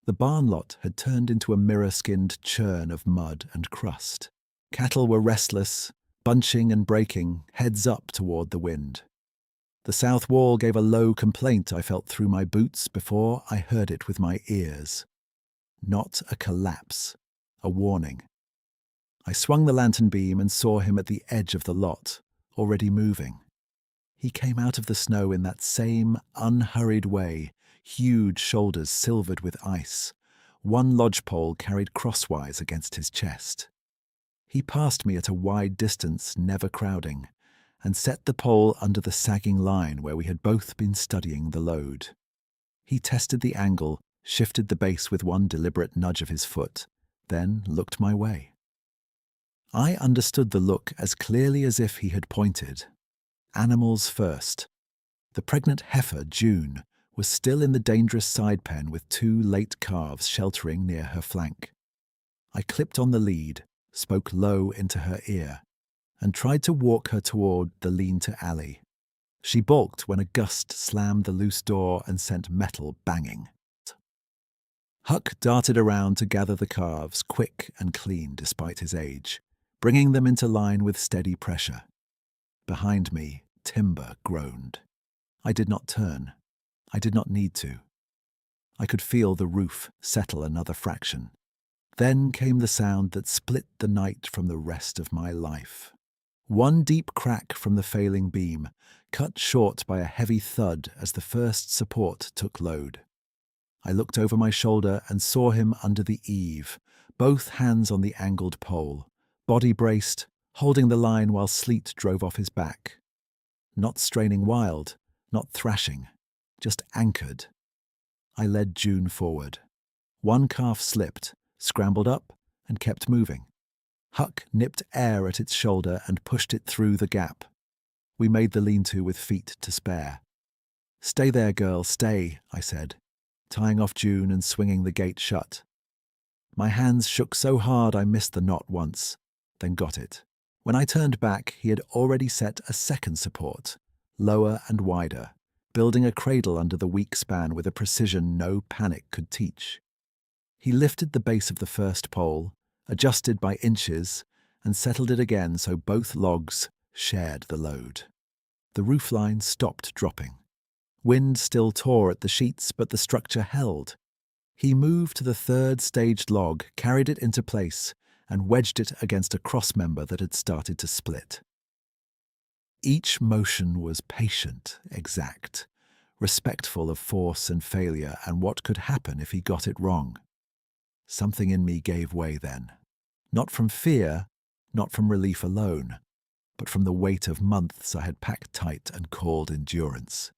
The barn lot had turned into a mirror-skinned churn of mud and crust. Cattle were restless, bunching and breaking, heads up toward the wind. The south wall gave a low complaint I felt through my boots before I heard it with my ears. Not a collapse, a warning. I swung the lantern beam and saw him at the edge of the lot, already moving. He came out of the snow in that same unhurried way, huge shoulders silvered with ice, one lodgepole carried crosswise against his chest. He passed me at a wide distance, never crowding, and set the pole under the sagging line where we had both been studying the load. He tested the angle, shifted the base with one deliberate nudge of his foot, then looked my way. I understood the look as clearly as if he had pointed. Animals first. The pregnant heifer, June, was still in the dangerous side pen with two late calves sheltering near her flank. I clipped on the lead, spoke low into her ear, and tried to walk her toward the lean-to alley. She balked when a gust slammed the loose door and sent metal banging. Huck darted around to gather the calves, quick and clean despite his age, bringing them into line with steady pressure. Behind me, timber groaned. I did not turn. I did not need to. I could feel the roof settle another fraction. Then came the sound that split the night from the rest of my life. One deep crack from the failing beam, cut short by a heavy thud as the first support took load. I looked over my shoulder and saw him under the eave, both hands on the angled pole, body braced, holding the line while sleet drove off his back. Not straining wild, not thrashing, just anchored. I led June forward. One calf slipped, scrambled up, and kept moving. Huck nipped air at its shoulder and pushed it through the gap. We made the lean-to with feet to spare. "Stay there, girl, stay," I said, tying off June and swinging the gate shut. My hands shook so hard I missed the knot once, then got it. When I turned back, he had already set a second support, lower and wider, building a cradle under the weak span with a precision no panic could teach. He lifted the base of the first pole, adjusted by inches, and settled it again so both logs shared the load. The roofline stopped dropping. Wind still tore at the sheets, but the structure held. He moved to the third staged log, carried it into place, and wedged it against a crossmember that had started to split. Each motion was patient, exact, respectful of force and failure and what could happen if he got it wrong. Something in me gave way then. Not from fear, not from relief alone, but from the weight of months I had packed tight and called endurance.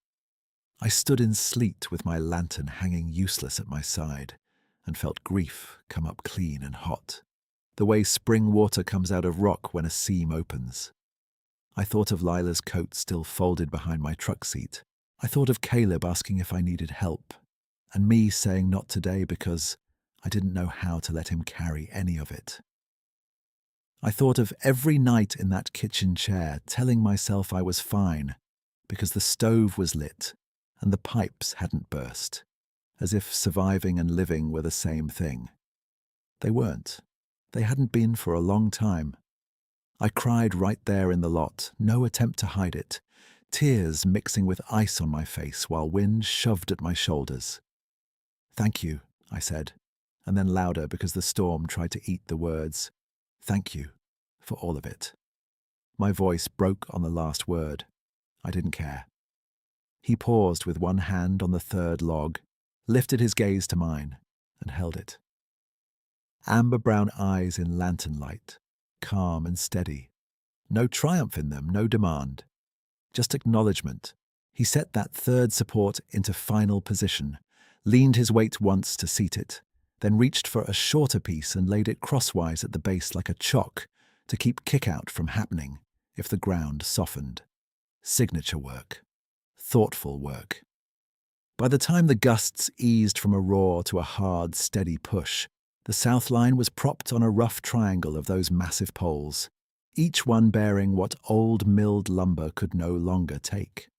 I stood in sleet with my lantern hanging useless at my side and felt grief come up clean and hot, the way spring water comes out of rock when a seam opens. I thought of Lila's coat still folded behind my truck seat. I thought of Caleb asking if I needed help, and me saying not today because I didn't know how to let him carry any of it. I thought of every night in that kitchen chair telling myself I was fine because the stove was lit and the pipes hadn't burst, as if surviving and living were the same thing. They weren't. They hadn't been for a long time. I cried right there in the lot, no attempt to hide it, tears mixing with ice on my face while wind shoved at my shoulders. "Thank you," I said, and then louder because the storm tried to eat the words. "Thank you for all of it." My voice broke on the last word. I didn't care. He paused with one hand on the third log, lifted his gaze to mine, and held it. Amber-brown eyes in lantern light, calm and steady. No triumph in them, no demand. Just acknowledgement. He set that third support into final position, leaned his weight once to seat it, then reached for a shorter piece and laid it crosswise at the base like a chock to keep kick-out from happening if the ground softened. Signature work. Thoughtful work. By the time the gusts eased from a roar to a hard, steady push, the south line was propped on a rough triangle of those massive poles, each one bearing what old milled lumber could no longer take.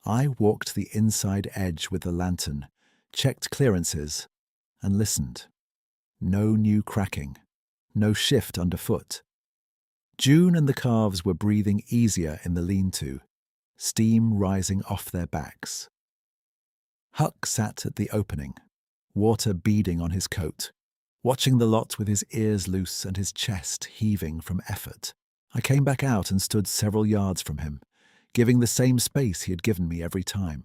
I walked the inside edge with the lantern, checked clearances, and listened. No new cracking, no shift underfoot. June and the calves were breathing easier in the lean-to, steam rising off their backs. Huck sat at the opening, water beading on his coat, watching the lot with his ears loose and his chest heaving from effort. I came back out and stood several yards from him, giving the same space he had given me every time.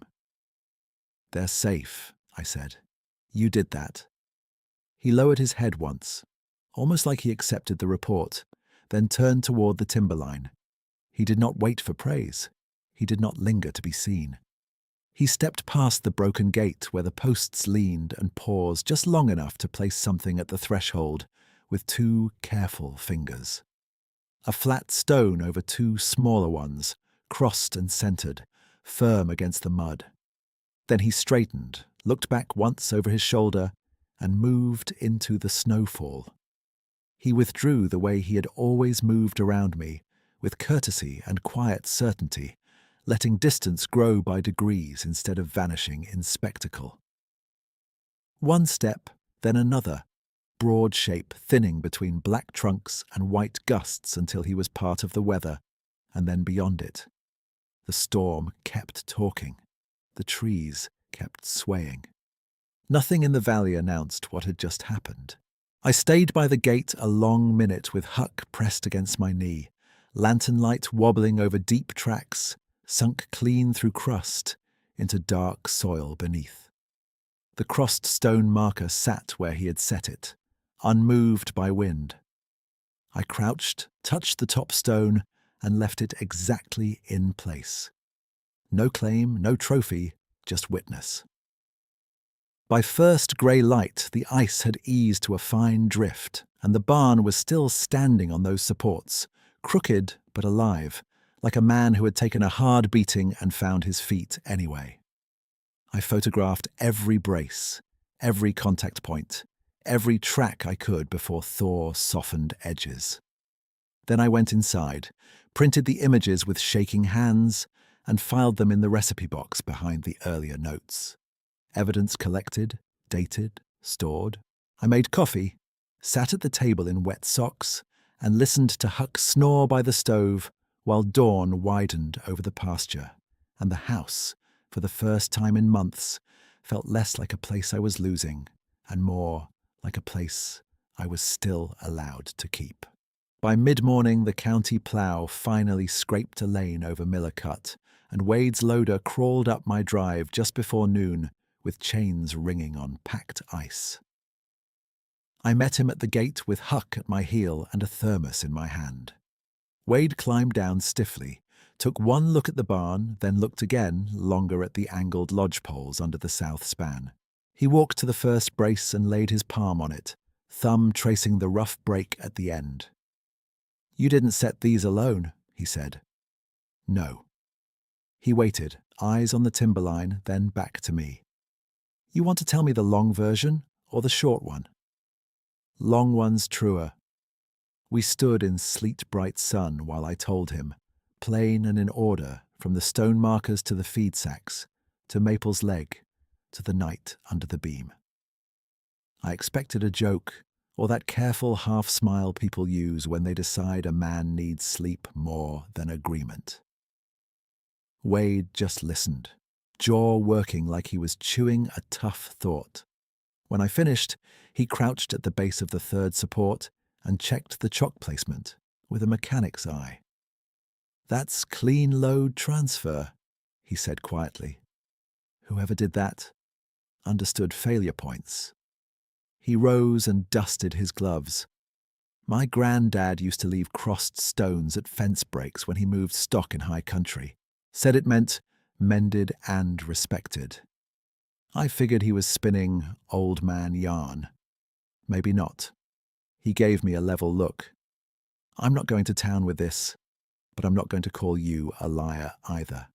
"They're safe," I said. "You did that." He lowered his head once, almost like he accepted the report, then turned toward the timberline. He did not wait for praise. He did not linger to be seen. He stepped past the broken gate where the posts leaned and paused just long enough to place something at the threshold with two careful fingers. A flat stone over two smaller ones, crossed and centered, firm against the mud. Then he straightened, looked back once over his shoulder, and moved into the snowfall. He withdrew the way he had always moved around me, with courtesy and quiet certainty, letting distance grow by degrees instead of vanishing in spectacle. One step, then another, broad shape thinning between black trunks and white gusts until he was part of the weather, and then beyond it. The storm kept talking. The trees kept swaying. Nothing in the valley announced what had just happened. I stayed by the gate a long minute with Huck pressed against my knee, lantern light wobbling over deep tracks, sunk clean through crust into dark soil beneath. The crossed stone marker sat where he had set it, unmoved by wind. I crouched, touched the top stone, and left it exactly in place. No claim, no trophy, just witness. By first grey light, the ice had eased to a fine drift, and the barn was still standing on those supports, crooked but alive, like a man who had taken a hard beating and found his feet anyway. I photographed every brace, every contact point, every track I could before thaw softened edges. Then I went inside, printed the images with shaking hands, and filed them in the recipe box behind the earlier notes. Evidence collected, dated, stored. I made coffee, sat at the table in wet socks, and listened to Huck snore by the stove while dawn widened over the pasture, and the house, for the first time in months, felt less like a place I was losing and more like a place I was still allowed to keep. By mid-morning, the county plough finally scraped a lane over Miller Cut, and Wade's loader crawled up my drive just before noon, with chains ringing on packed ice. I met him at the gate with Huck at my heel and a thermos in my hand. Wade climbed down stiffly, took one look at the barn, then looked again, longer at the angled lodge poles under the south span. He walked to the first brace and laid his palm on it, thumb tracing the rough break at the end. "You didn't set these alone," he said. "No." He waited, eyes on the timberline, then back to me. "You want to tell me the long version or the short one?" "Long one's truer." We stood in sleet-bright sun while I told him, plain and in order, from the stone markers to the feed sacks, to Maple's leg, to the night under the beam. I expected a joke, or that careful half-smile people use when they decide a man needs sleep more than agreement. Wade just listened, jaw working like he was chewing a tough thought. When I finished, he crouched at the base of the third support and checked the chock placement with a mechanic's eye. "That's clean load transfer," he said quietly. Whoever did that understood failure points. He rose and dusted his gloves. My granddad used to leave crossed stones at fence breaks when he moved stock in high country. Said it meant mended and respected. I figured he was spinning old man yarn. Maybe not. He gave me a level look. "I'm not going to town with this, but I'm not going to call you a liar either."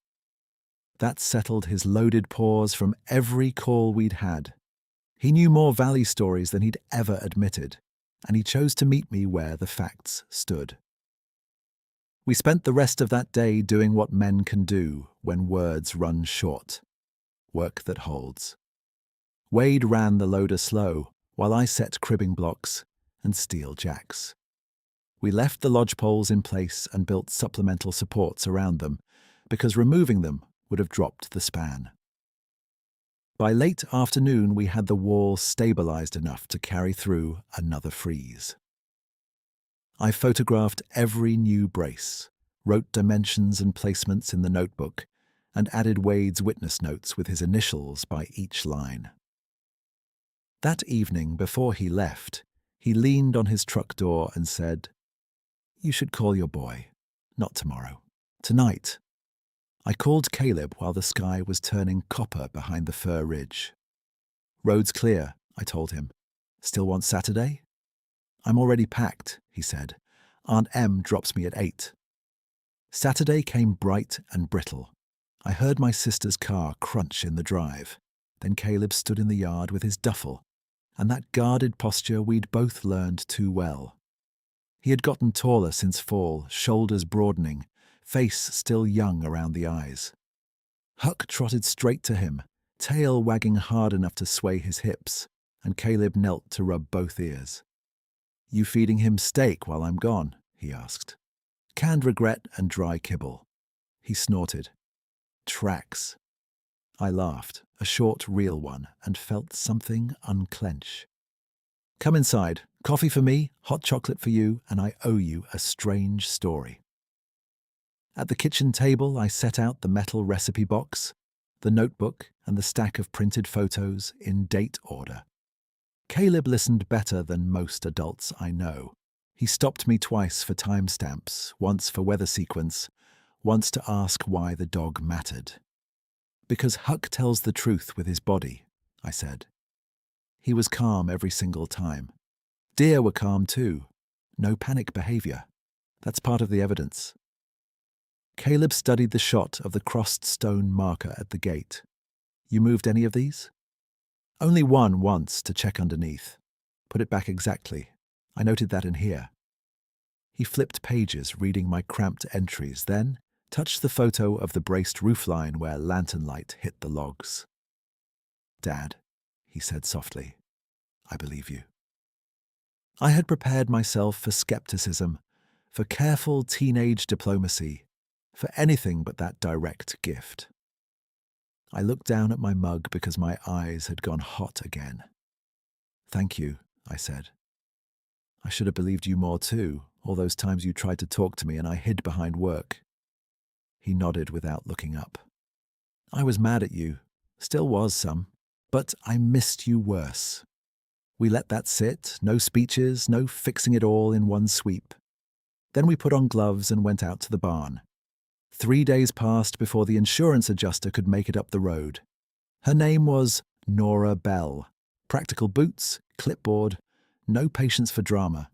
That settled his loaded paws from every call we'd had. He knew more valley stories than he'd ever admitted, and he chose to meet me where the facts stood. We spent the rest of that day doing what men can do when words run short. Work that holds. Wade ran the loader slow, while I set cribbing blocks and steel jacks. We left the lodge poles in place and built supplemental supports around them, because removing them would have dropped the span. By late afternoon, we had the wall stabilized enough to carry through another freeze. I photographed every new brace, wrote dimensions and placements in the notebook, and added Wade's witness notes with his initials by each line. That evening, before he left, he leaned on his truck door and said, "You should call your boy. Not tomorrow. Tonight." I called Caleb while the sky was turning copper behind the fir ridge. "Road's clear," I told him. "Still want Saturday?" "I'm already packed," he said. Aunt Em drops me at 8. Saturday came bright and brittle. I heard my sister's car crunch in the drive. Then Caleb stood in the yard with his duffel, and that guarded posture we'd both learned too well. He had gotten taller since fall, shoulders broadening, face still young around the eyes. Huck trotted straight to him, tail wagging hard enough to sway his hips, and Caleb knelt to rub both ears. "You feeding him steak while I'm gone?" he asked. "Canned regret and dry kibble." He snorted. "Tracks." I laughed, a short, real one, and felt something unclench. "Come inside. Coffee for me, hot chocolate for you, and I owe you a strange story." At the kitchen table, I set out the metal recipe box, the notebook, and the stack of printed photos in date order. Caleb listened better than most adults I know. He stopped me twice for timestamps, once for weather sequence, once to ask why the dog mattered. "Because Huck tells the truth with his body," I said. He was calm every single time. Deer were calm too. No panic behavior. That's part of the evidence. Caleb studied the shot of the crossed stone marker at the gate. "You moved any of these?" "Only one once to check underneath. Put it back exactly. I noted that in here." He flipped pages, reading my cramped entries, then touched the photo of the braced roofline where lantern light hit the logs. "Dad," he said softly, "I believe you." I had prepared myself for skepticism, for careful teenage diplomacy, for anything but that direct gift. I looked down at my mug because my eyes had gone hot again. "Thank you," I said. "I should have believed you more too, all those times you tried to talk to me and I hid behind work." He nodded without looking up. "I was mad at you, still was some, but I missed you worse. We let that sit, no speeches, no fixing it all in one sweep. Then we put on gloves and went out to the barn. 3 days passed before the insurance adjuster could make it up the road. Her name was Nora Bell. Practical boots, clipboard, no patience for drama.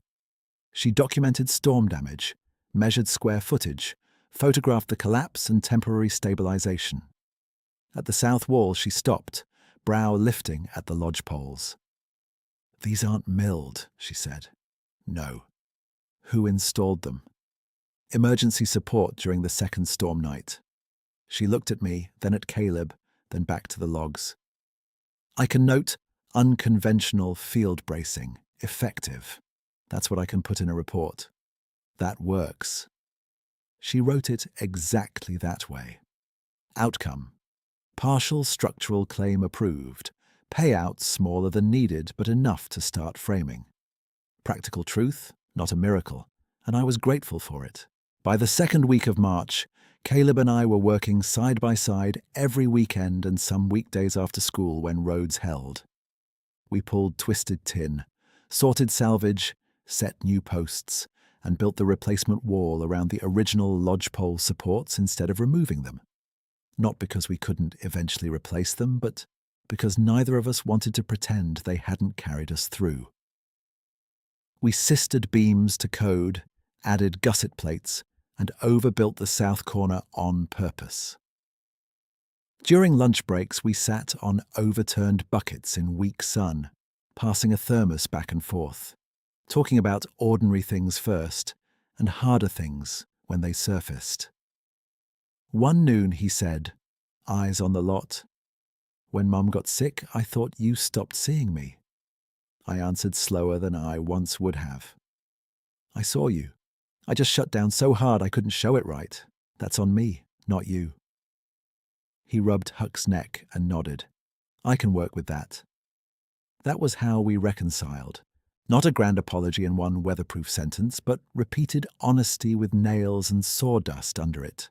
She documented storm damage, measured square footage, photographed the collapse and temporary stabilization. At the south wall she stopped, brow lifting at the lodge poles. "These aren't milled," she said. "No." "Who installed them?" "Emergency support during the second storm night." She looked at me, then at Caleb, then back to the logs. "I can note unconventional field bracing, effective. That's what I can put in a report. That works." She wrote it exactly that way. Outcome: partial structural claim approved. Payout smaller than needed, but enough to start framing. Practical truth, not a miracle, and I was grateful for it. By the second week of March, Caleb and I were working side by side every weekend and some weekdays after school when roads held. We pulled twisted tin, sorted salvage, set new posts, and built the replacement wall around the original lodgepole supports instead of removing them. Not because we couldn't eventually replace them, but because neither of us wanted to pretend they hadn't carried us through. We sistered beams to code, added gusset plates, and overbuilt the south corner on purpose. During lunch breaks, we sat on overturned buckets in weak sun, passing a thermos back and forth, talking about ordinary things first and harder things when they surfaced. One noon he said, eyes on the lot, "When Mum got sick, I thought you stopped seeing me." I answered slower than I once would have. "I saw you. I just shut down so hard I couldn't show it right. That's on me, not you." He rubbed Huck's neck and nodded. "I can work with that." That was how we reconciled. Not a grand apology in one weatherproof sentence, but repeated honesty with nails and sawdust under it.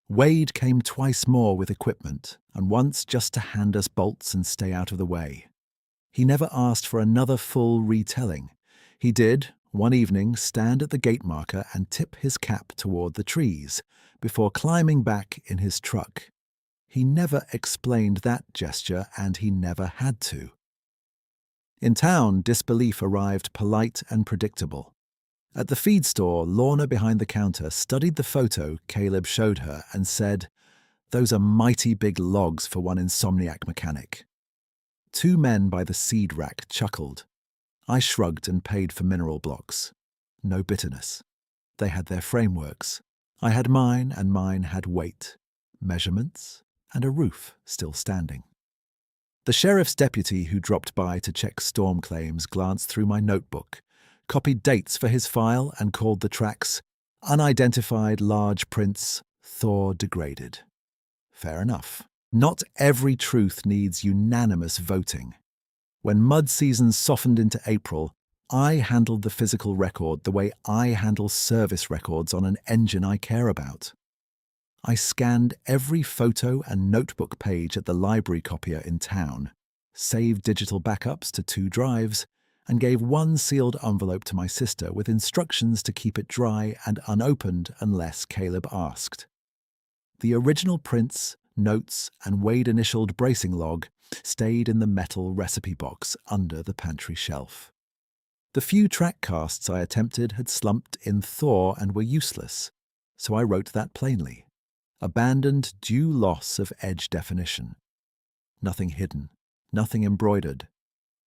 Wade came twice more with equipment, and once just to hand us bolts and stay out of the way. He never asked for another full retelling. He did, one evening, stand at the gate marker and tip his cap toward the trees, before climbing back in his truck. He never explained that gesture, and he never had to. In town, disbelief arrived polite and predictable. At the feed store, Lorna behind the counter studied the photo Caleb showed her and said, "Those are mighty big logs for one insomniac mechanic." Two men by the seed rack chuckled. I shrugged and paid for mineral blocks. No bitterness. They had their frameworks. I had mine, and mine had weight, measurements, and a roof still standing. The sheriff's deputy who dropped by to check storm claims glanced through my notebook, copied dates for his file, and called the tracks "Unidentified large prints, Thor degraded." Fair enough. Not every truth needs unanimous voting. When mud season softened into April, I handled the physical record the way I handle service records on an engine I care about. I scanned every photo and notebook page at the library copier in town, saved digital backups to 2 drives, and gave one sealed envelope to my sister with instructions to keep it dry and unopened unless Caleb asked. The original prints, notes, and Wade-initialed bracing log stayed in the metal recipe box under the pantry shelf. The few track casts I attempted had slumped in Thor and were useless, so I wrote that plainly. Abandoned due loss of edge definition. Nothing hidden, nothing embroidered.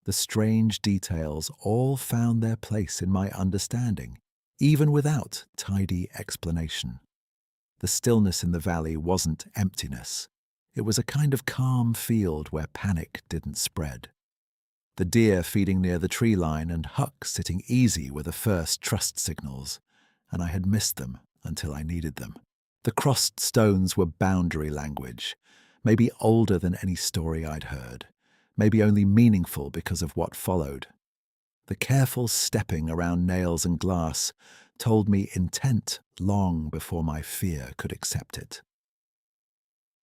The strange details all found their place in my understanding, even without tidy explanation. The stillness in the valley wasn't emptiness. It was a kind of calm field where panic didn't spread. The deer feeding near the tree line and Huck sitting easy were the first trust signals, and I had missed them until I needed them. The crossed stones were boundary language, maybe older than any story I'd heard, maybe only meaningful because of what followed. The careful stepping around nails and glass told me intent long before my fear could accept it.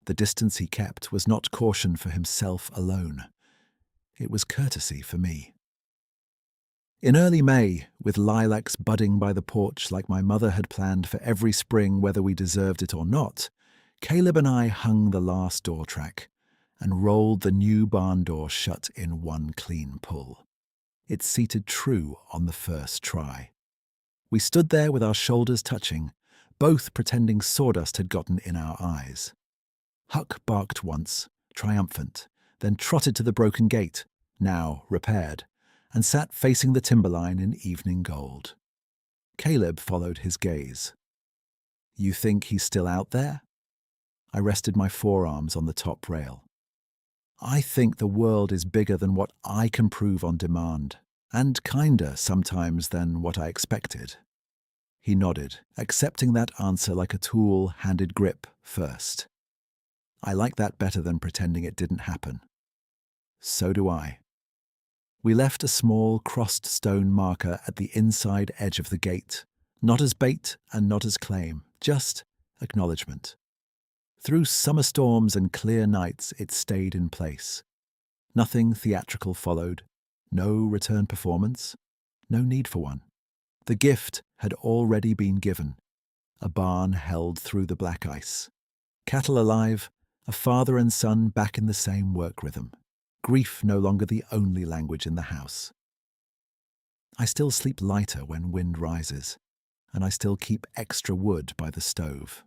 The distance he kept was not caution for himself alone. It was courtesy for me. In early May, with lilacs budding by the porch like my mother had planned for every spring whether we deserved it or not, Caleb and I hung the last door track and rolled the new barn door shut in one clean pull. It seated true on the first try. We stood there with our shoulders touching, both pretending sawdust had gotten in our eyes. Huck barked once, triumphant, then trotted to the broken gate, now repaired, and sat facing the timberline in evening gold. Caleb followed his gaze. "You think he's still out there?" I rested my forearms on the top rail. "I think the world is bigger than what I can prove on demand, and kinder sometimes than what I expected." He nodded, accepting that answer like a tool-handed grip first. I like that better than pretending it didn't happen. So do I. We left a small crossed stone marker at the inside edge of the gate, not as bait and not as claim, just acknowledgement. Through summer storms and clear nights, it stayed in place. Nothing theatrical followed, no return performance, no need for one. The gift had already been given, a barn held through the black ice. Cattle alive, a father and son back in the same work rhythm. Grief no longer the only language in the house. I still sleep lighter when wind rises, and I still keep extra wood by the stove.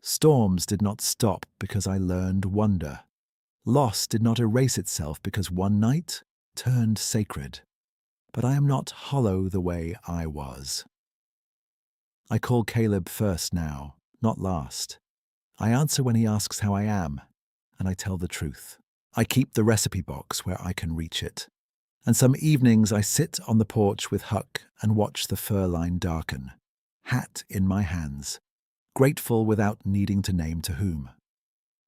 Storms did not stop because I learned wonder. Loss did not erase itself because one night turned sacred. But I am not hollow the way I was. I call Caleb first now, not last. I answer when he asks how I am, and I tell the truth. I keep the recipe box where I can reach it. And some evenings I sit on the porch with Huck and watch the fur line darken, hat in my hands, grateful without needing to name to whom.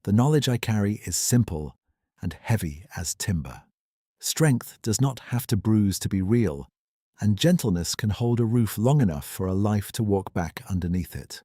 The knowledge I carry is simple and heavy as timber. Strength does not have to bruise to be real, and gentleness can hold a roof long enough for a life to walk back underneath it.